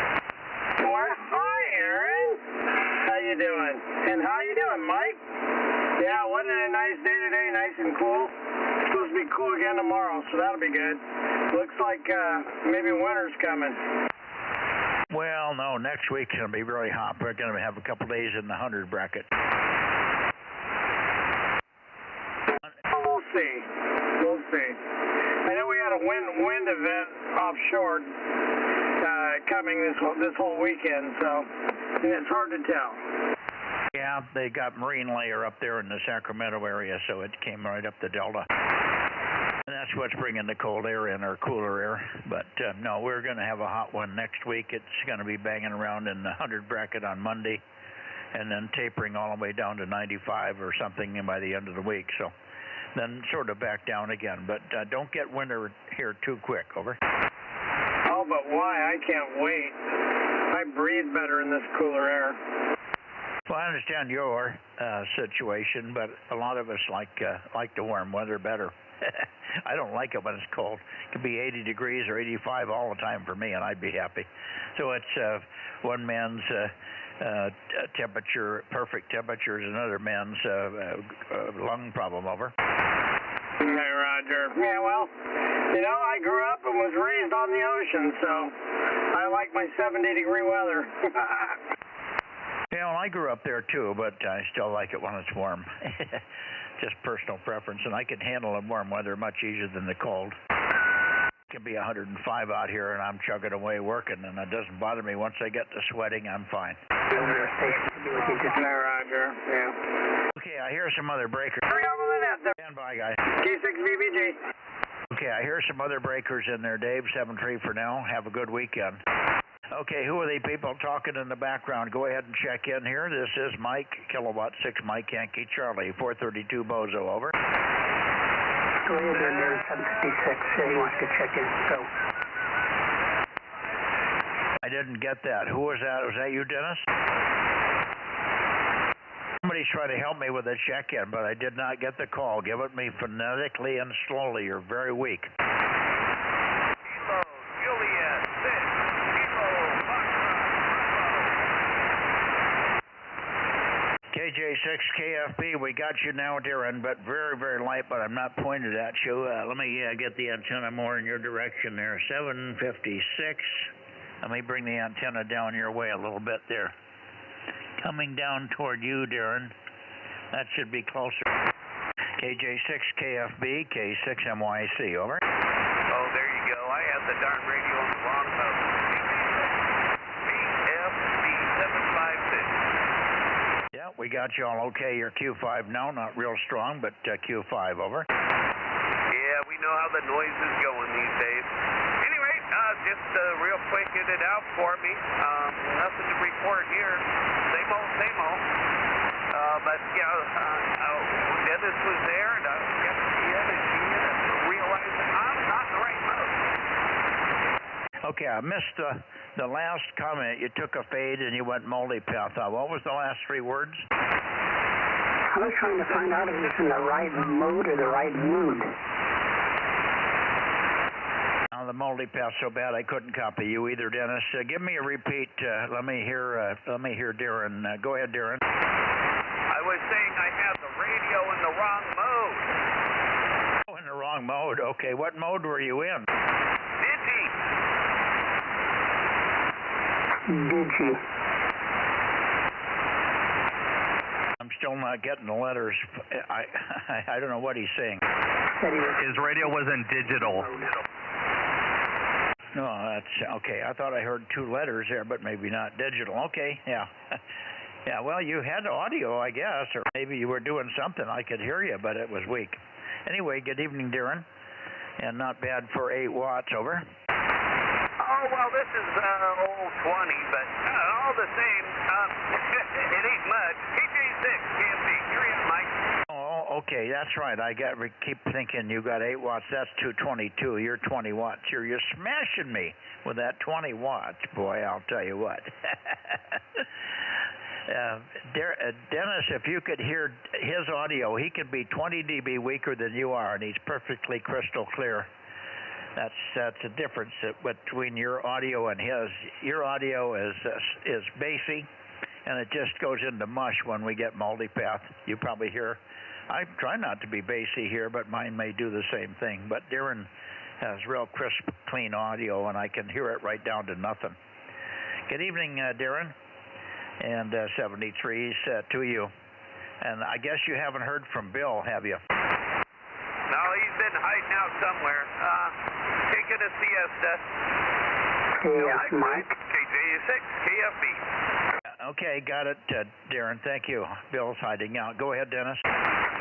Well, hi, Aaron. How you doing? And how you doing, Mike? Yeah, wasn't it a nice day today? Nice and cool. It's supposed to be cool again tomorrow, so that'll be good. Looks like maybe winter's coming. Well, no, next week's going to be really hot. We're going to have a couple days in the 100 bracket. We'll see. We'll see. I know we had a wind event offshore coming this whole weekend, so it's hard to tell. Yeah, they got marine layer up there in the Sacramento area, so it came right up the Delta. And that's what's bringing the cold air in, or cooler air. But no, we're going to have a hot one next week. It's going to be banging around in the 100 bracket on Monday, and then tapering all the way down to 95 or something by the end of the week. So then sort of back down again. But don't get winter here too quick. Over. Oh, but why? I can't wait. I breathe better in this cooler air. Well, I understand your situation, but a lot of us like the warm weather better. I don't like it when it's cold. It could be 80 degrees or 85 all the time for me, and I'd be happy. So it's one man's temperature, perfect temperature, is another man's lung problem. Over. Hey, Roger. Yeah, well, you know, I grew up and was raised on the ocean, so I like my 70-degree weather. Yeah, well, I grew up there too, but I still like it when it's warm. Just personal preference, and I can handle the warm weather much easier than the cold. It can be 105 out here, and I'm chugging away working, and it doesn't bother me. Once I get to sweating, I'm fine. Hey, Roger. Yeah. Okay, I hear some other breakers. Hurry over the net there. Stand by, guys. K6BBG. Okay, I hear some other breakers in there, Dave. 7-3 for now. Have a good weekend. Okay, who are the people talking in the background? Go ahead and check in here. This is Mike, Kilowatt 6 Mike Yankee Charlie, 432 Bozo, over. Go ahead, there's 756. He wants to check in, so. I didn't get that. Who was that? Was that you, Dennis? Somebody's trying to help me with a check-in, but I did not get the call. Give it me phonetically and slowly. You're very weak. Kilo, Juliet, 6, Kilo, KJ6KFB, we got you now, Darren, but very, very light, but I'm not pointed at you. Let me get the antenna more in your direction there. 756. Let me bring the antenna down your way a little bit there. Coming down toward you, Darren. That should be closer. KJ6KFB, K6MYC, over. Oh, there you go. I had the darn radio on the wrong mode. KFB 756. Yeah, we got you all okay. You're Q5 now, not real strong, but Q5, over. Yeah, we know how the noise is going these days. Anyway, just real quick, get it out for me. Nothing to report here. Same old, same old. But, yeah, Dennis was there, and I kept seeing and realized I'm not in the right mode. Okay, I missed the last comment. You took a fade and you went multipath. What was the last 3 words? I was trying to find out if it was in the right mode or the right mood. The multipath so bad I couldn't copy you either, Dennis. Give me a repeat. Let me hear Darren. Go ahead, Darren. I was saying I had the radio in the wrong mode. Oh, in the wrong mode. Okay, what mode were you in? Digi. I'm still not getting the letters. I don't know what he's saying. His radio was in digital. No, that's okay. I thought I heard 2 letters there, but maybe not digital. Okay, yeah. Yeah, well, you had audio, I guess, or maybe you were doing something. I could hear you, but it was weak. Anyway, good evening, Darren. And not bad for 8 watts, over. Oh, well, this is old 20, but all the same, it ain't much. KJ6, KFB, here you Mike. Oh, okay, that's right. We keep thinking you got 8 watts. That's 222. You're 20 watts. You're smashing me with that 20 watts. Boy, I'll tell you what. Dennis, if you could hear his audio, he could be 20 dB weaker than you are, and he's perfectly crystal clear. That's a difference between your audio and his. Your audio is bassy, and it just goes into mush when we get multipath. You probably hear. I try not to be bassy here, but mine may do the same thing. But Darren has real crisp, clean audio, and I can hear it right down to nothing. Good evening, Darren, and 73's to you. And I guess you haven't heard from Bill, have you? No, he's been hiding out somewhere. Taking a siesta. Yeah, Mike. KJ6, KFB. Okay, got it, Darren. Thank you. Bill's hiding out. Go ahead, Dennis.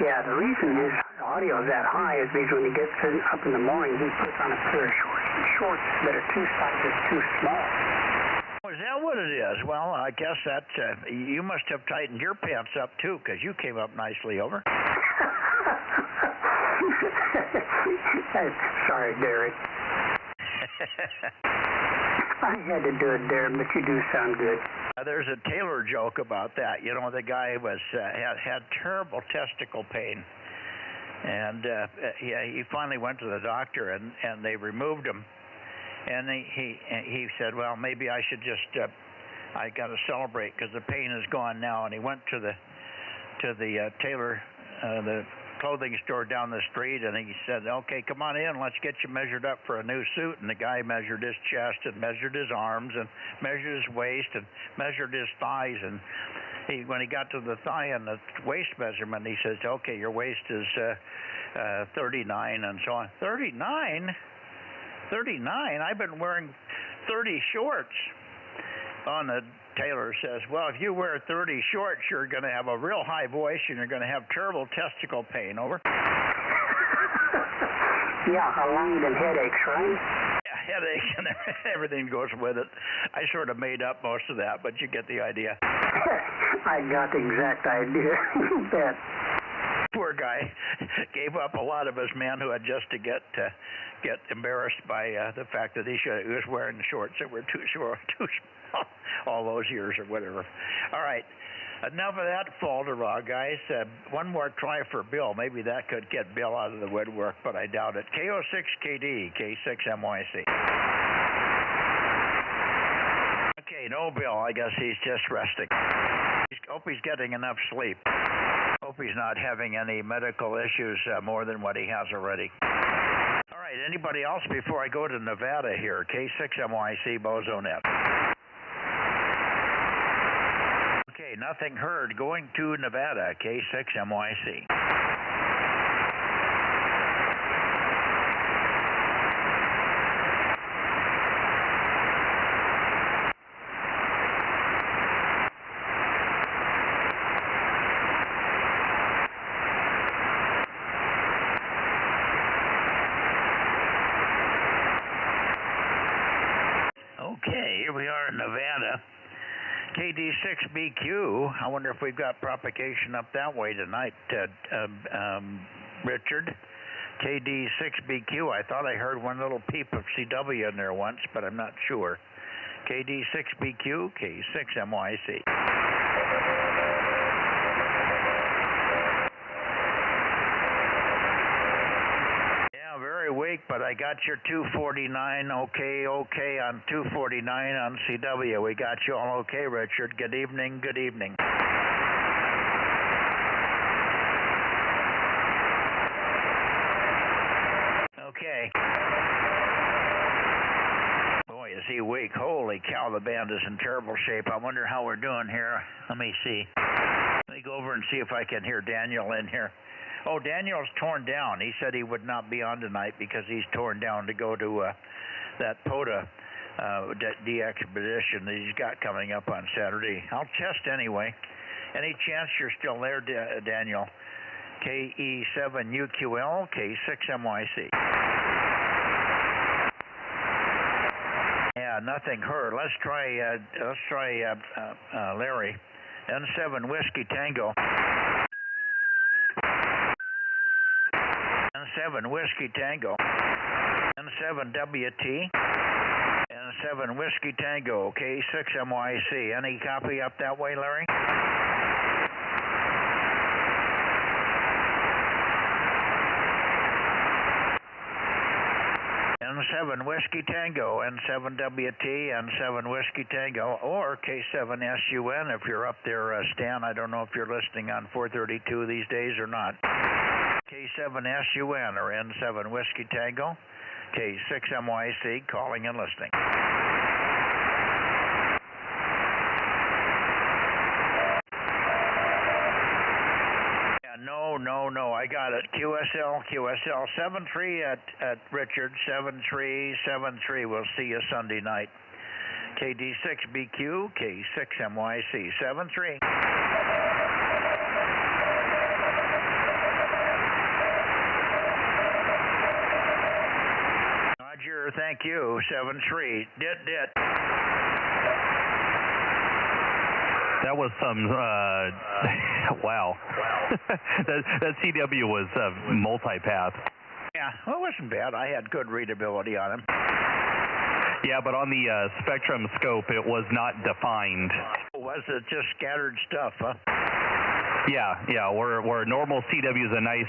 Yeah, the reason his audio is that high is because when he gets up in the morning, he puts on a pair of shorts that are 2 sizes too small. Is that what it is? Well, I guess that you must have tightened your pants up, too, because you came up nicely, over. Sorry, Darren. I had to do it, Darren, but you do sound good. There's a Taylor joke about that. You know, the guy was had terrible testicle pain, and he finally went to the doctor, and they removed him. And he said, well, maybe I should just I got to celebrate because the pain is gone now. And he went to the Taylor the clothing store down the street, and he said, okay, come on in, let's get you measured up for a new suit. And the guy measured his chest and measured his arms and measured his waist and measured his thighs. And when he got to the thigh and the waist measurement, he says, okay, your waist is 39 and so on. 39? 39? I've been wearing 30 shorts. On the Taylor says, well, if you wear 30 shorts, you're going to have a real high voice and you're going to have terrible testicle pain, over. Yeah, along and headaches, right? Yeah, headaches and everything goes with it. I sort of made up most of that, but you get the idea. I got the exact idea. You bet. Poor guy gave up a lot of his manhood just to get embarrassed by the fact that he was wearing shorts that were too short, too small, all those years or whatever. All right, enough of that falderall, guys. One more try for Bill. Maybe that could get Bill out of the woodwork, but I doubt it. KO6KD, K6MYC. Okay, no No, Bill, I guess he's just resting. Hope he's getting enough sleep. Hope he's not having any medical issues more than what he has already. All right, anybody else before I go to Nevada here? K6MYC Bozo Net. Okay, nothing heard. Going to Nevada, K6MYC. Okay, here we are in Nevada. KD6BQ. I wonder if we've got propagation up that way tonight, Richard. KD6BQ. I thought I heard one little peep of CW in there once, but I'm not sure. KD6BQ, K6MYC. Very weak, but I got your 249 okay on 249 on CW. We got you all okay, Richard. Good evening, good evening. Okay. Boy, is he weak. Holy cow, the band is in terrible shape. I wonder how we're doing here. Let me see. Let me go over and see if I can hear Daniel in here. Oh, Daniel's torn down. He said he would not be on tonight because he's torn down to go to that POTA de-expedition that he's got coming up on Saturday. I'll test anyway. Any chance you're still there, Daniel? KE7UQL, K6MYC. Yeah, nothing heard. Let's try Larry. N7 Whiskey Tango. N7 Whiskey Tango, N7 WT, N7 Whiskey Tango, K6MYC. Any copy up that way, Larry? N7 Whiskey Tango, N7 WT, N7 Whiskey Tango, or K7SUN if you're up there, Stan. I don't know if you're listening on 432 these days or not. K7SUN or N7 Whiskey Tango, K6MYC, calling and listening. Yeah, no, I got it. QSL 73 at Richard, 7373. We'll see you Sunday night. KD6BQ, K6MYC, 73. Thank you, 73. Dit. That was some, wow. that CW was multipath. Yeah, well, it wasn't bad. I had good readability on him. Yeah, but on the spectrum scope, it was not defined. Was it just scattered stuff, huh? Yeah. Where normal CW is a nice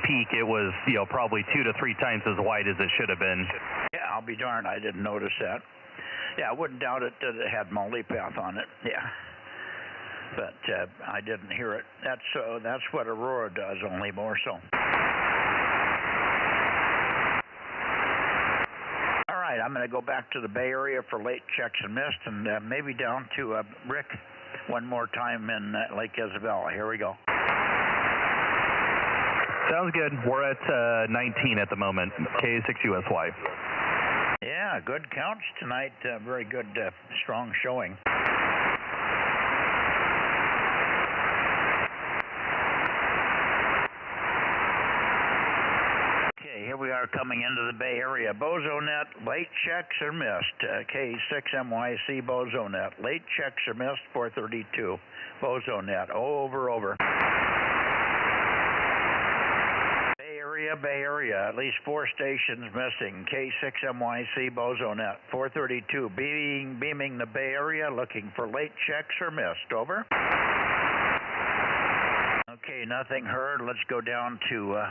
peak, it was, probably 2 to 3 times as wide as it should have been. Yeah, I'll be darned, I didn't notice that. Yeah, I wouldn't doubt it that it had multipath on it. Yeah, but I didn't hear it. That's what Aurora does, only more so. All right, I'm going to go back to the Bay Area for late checks and mist, and maybe down to Rick one more time in Lake Isabella. Here we go. Sounds good. We're at 19 at the moment, K6USY. Yeah, good counts tonight. Very good, strong showing. Okay, here we are coming into the Bay Area. Bozo Net, late checks are missed. K6MYC Bozo Net. Late checks are missed, 432. Bozo Net, over. Bay Area, at least 4 stations missing. K6MYC Bozo Net, 432. Beaming the Bay Area, looking for late checks or missed. Over. Okay, nothing heard. Let's go down to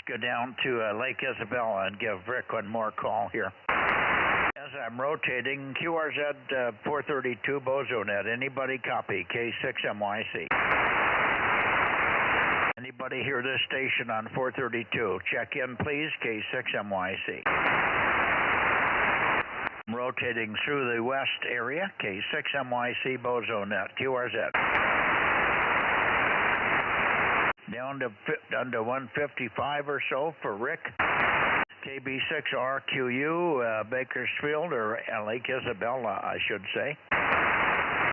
go down to Lake Isabella and give Rick one more call here. As I'm rotating, QRZ 432 Bozo Net. Anybody copy? K6MYC. Anybody hear this station on 432? Check in, please. K6MYC. I'm rotating through the west area. K6MYC Bozo Net. QRZ. Down to 155 or so for Rick. KB6RQU, Bakersfield, or Lake Isabella, I should say.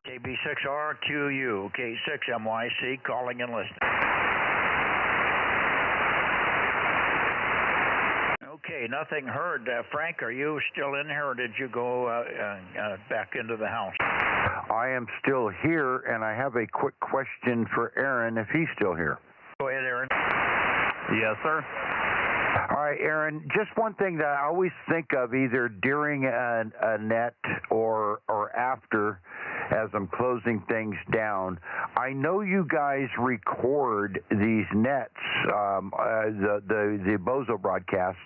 KB6RQU, K6MYC, calling and listening. Okay, nothing heard. Frank, are you still in here, or did you go back into the house? I am still here, and I have a quick question for Aaron, if he's still here. Go ahead, Aaron. Yes, sir. All right, Aaron, just one thing that I always think of either during a net or after as I'm closing things down. I know you guys record these nets, the Bozo broadcasts.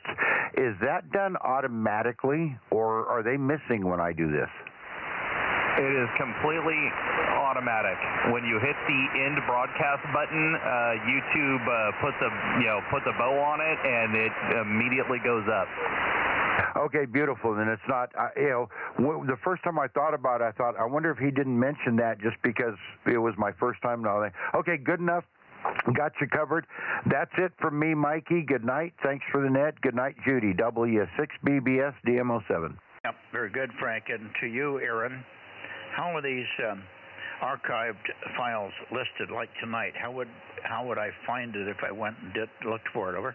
Is that done automatically, or are they missing when I do this? It is completely automatic. When you hit the end broadcast button, YouTube puts a bow on it, and it immediately goes up. Okay, beautiful. Then it's not, the first time I thought about it, I thought, I wonder if he didn't mention that just because it was my first time. Okay, good enough. Got you covered. That's it from me, Mikey. Good night. Thanks for the net. Good night, Judy. W6BBS DMO7. Yep, very good, Frank. And to you, Aaron, how are these archived files listed like tonight? How would I find it if I went and looked for it? Over.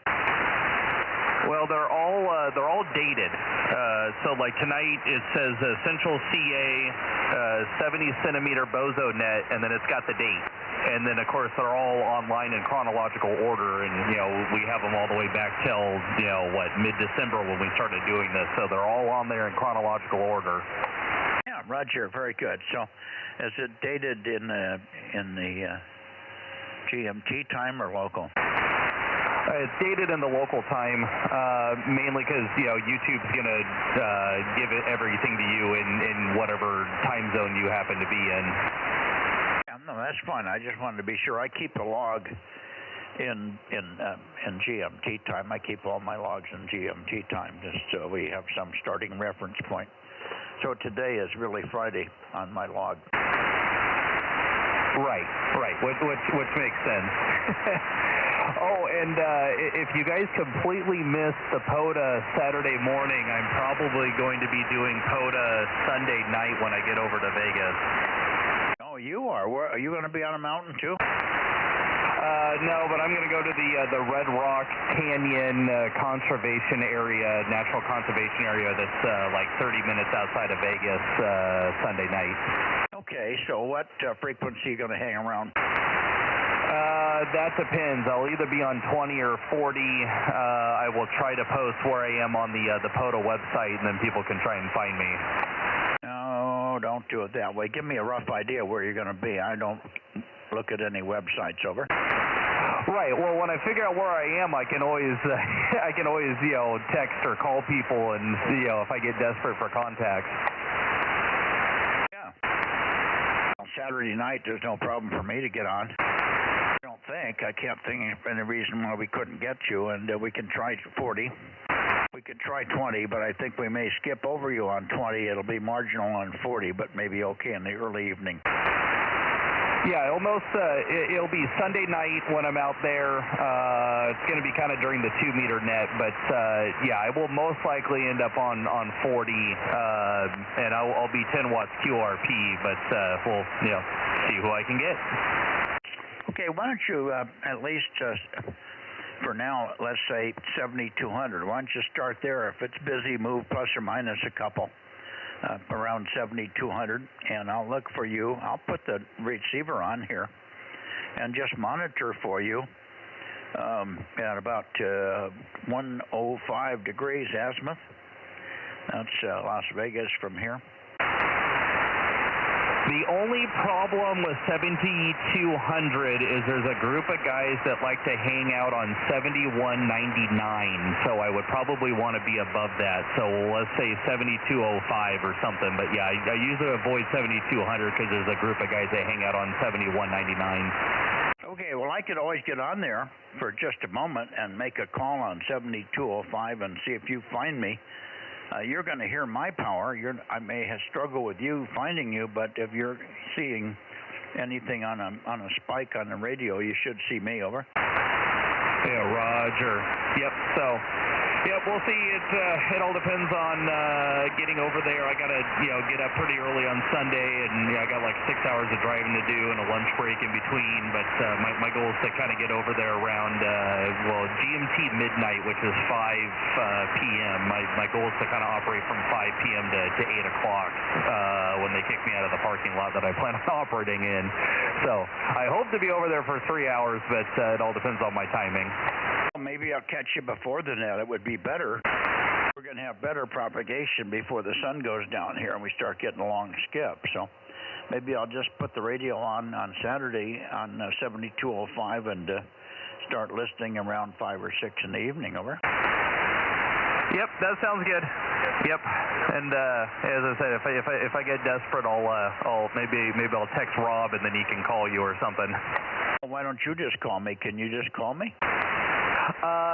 Well, they're all dated. So like tonight it says Central CA 70 centimeter Bozo Net, and then it's got the date. And then of course they're all online in chronological order, and we have them all the way back till mid-December when we started doing this. So they're all on there in chronological order. Yeah, Roger, very good. So, is it dated in the GMT time or local? It's dated in the local time, mainly because YouTube's gonna give it everything to you in whatever time zone you happen to be in. Yeah, no, that's fine. I just wanted to be sure. I keep a log in GMT time. I keep all my logs in GMT time, just so we have some starting reference point. So today is really Friday on my log. Right, which makes sense. Oh, and if you guys completely missed the POTA Saturday morning, I'm probably going to be doing POTA Sunday night when I get over to Vegas. Oh, you are? Are you going to be on a mountain too? No, but I'm going to go to the Red Rock Canyon conservation area, natural conservation area that's like 30 minutes outside of Vegas Sunday night. Okay, so what frequency are you going to hang around? That depends. I'll either be on 20 or 40. I will try to post where I am on the POTA website, and then people can try and find me. No, don't do it that way. Give me a rough idea where you're going to be. I don't look at any websites. Over. Right. Well, when I figure out where I am, I can always text or call people, and if I get desperate for contacts. Yeah. On Saturday night, there's no problem for me to get on. I can't think of any reason why we couldn't get you, and we can try 40. We could try 20, but I think we may skip over you on 20. It'll be marginal on 40, but maybe okay in the early evening. Yeah, it'll be Sunday night when I'm out there. It's going to be kind of during the 2-meter net, but yeah, I will most likely end up on 40, and I'll be 10 watts QRP, but we'll see who I can get. Okay, why don't you at least for now, let's say 7,200. Why don't you start there? If it's busy, move plus or minus a couple around 7,200, and I'll look for you. I'll put the receiver on here and just monitor for you at about 105 degrees azimuth. That's Las Vegas from here. The only problem with 7200 is there's a group of guys that like to hang out on 7199, so I would probably want to be above that. So let's say 7205 or something. But yeah, I usually avoid 7200 because there's a group of guys that hang out on 7199. Okay, well, I could always get on there for just a moment and make a call on 7205 and see if you find me. You're going to hear my power. I may have struggled with you finding you, but if you're seeing anything on a spike on the radio, you should see me. Over. Yeah, Roger. Yep. So, yep. We'll see. It all depends on getting over there. I gotta get up pretty early on Sunday, and I got like 6 hours of driving to do and a lunch break in between. But my goal is to kind of get over there around GMT midnight, which is 5 p.m. My goal is to kind of operate from 5 p.m. to 8 o'clock when they kick me out of the parking lot that I plan on operating in. So I hope to be over there for 3 hours, but it all depends on my timing. Maybe I'll catch you before the net. It would be better. We're going to have better propagation before the sun goes down here and we start getting a long skip. So maybe I'll just put the radio on Saturday on 7205 and start listening around 5 or 6 in the evening. Over. Yep, that sounds good. Yep, and as I said, if I get desperate, I'll maybe I'll text Rob and then he can call you or something. Why don't you just call me? Can you just call me?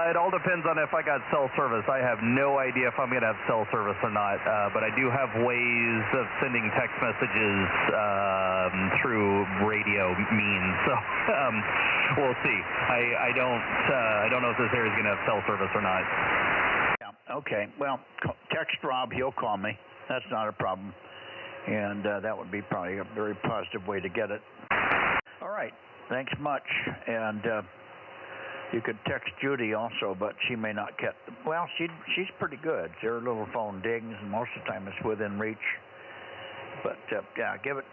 It all depends on if I got cell service. I have no idea if I'm going to have cell service or not, but I do have ways of sending text messages through radio means. So we'll see. I don't know if this area is going to have cell service or not. Yeah. Okay. Well, text Rob. He'll call me. That's not a problem, and that would be probably a very positive way to get it. All right. Thanks much, and you could text Judy also, but she may not get. Well, she's pretty good. Her little phone dings, and most of the time it's within reach. But yeah, give it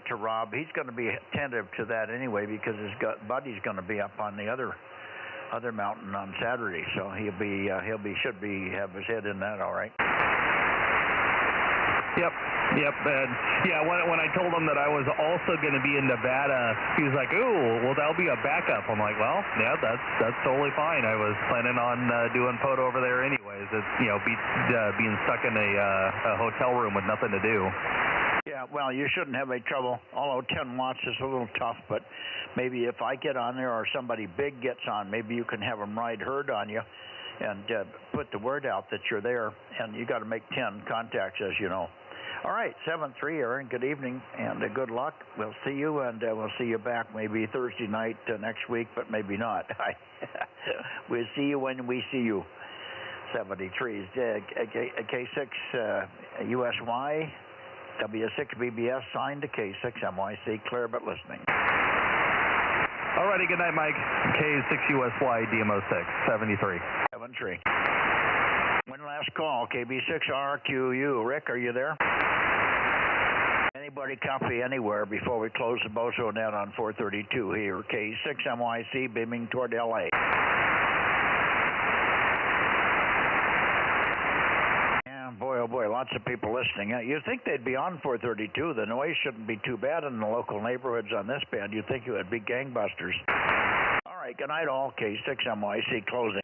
to Rob. He's going to be attentive to that anyway because his buddy's going to be up on the other mountain on Saturday, so should have his head in that all right. Yep, and yeah, when I told him that I was also going to be in Nevada, he was like, "Ooh, well, that'll be a backup." I'm like, "Well, yeah, that's totally fine. I was planning on doing photo over there anyways. It's being stuck in a hotel room with nothing to do." Yeah, well, you shouldn't have any trouble. Although 10 watts is a little tough, but maybe if I get on there or somebody big gets on, maybe you can have them ride herd on you and put the word out that you're there. And you got to make 10 contacts, as you know. All right, 7-3, Aaron, good evening and good luck. We'll see you, and we'll see you back maybe Thursday night next week, but maybe not. We'll see you when we see you. 73 K6 USY, W6 BBS, signed to K6 MYC, clear but listening. All righty, good night, Mike. K6 USY, DMO6, 73. 73. One last call, KB6RQU. Rick, are you there? Anybody copy anywhere before we close the Bozo Net on 432 here, K6MYC, beaming toward LA. Yeah, boy, oh boy, lots of people listening. You'd think they'd be on 432. The noise shouldn't be too bad in the local neighborhoods on this band. You'd think it would be gangbusters. All right, good night all, K6MYC closing.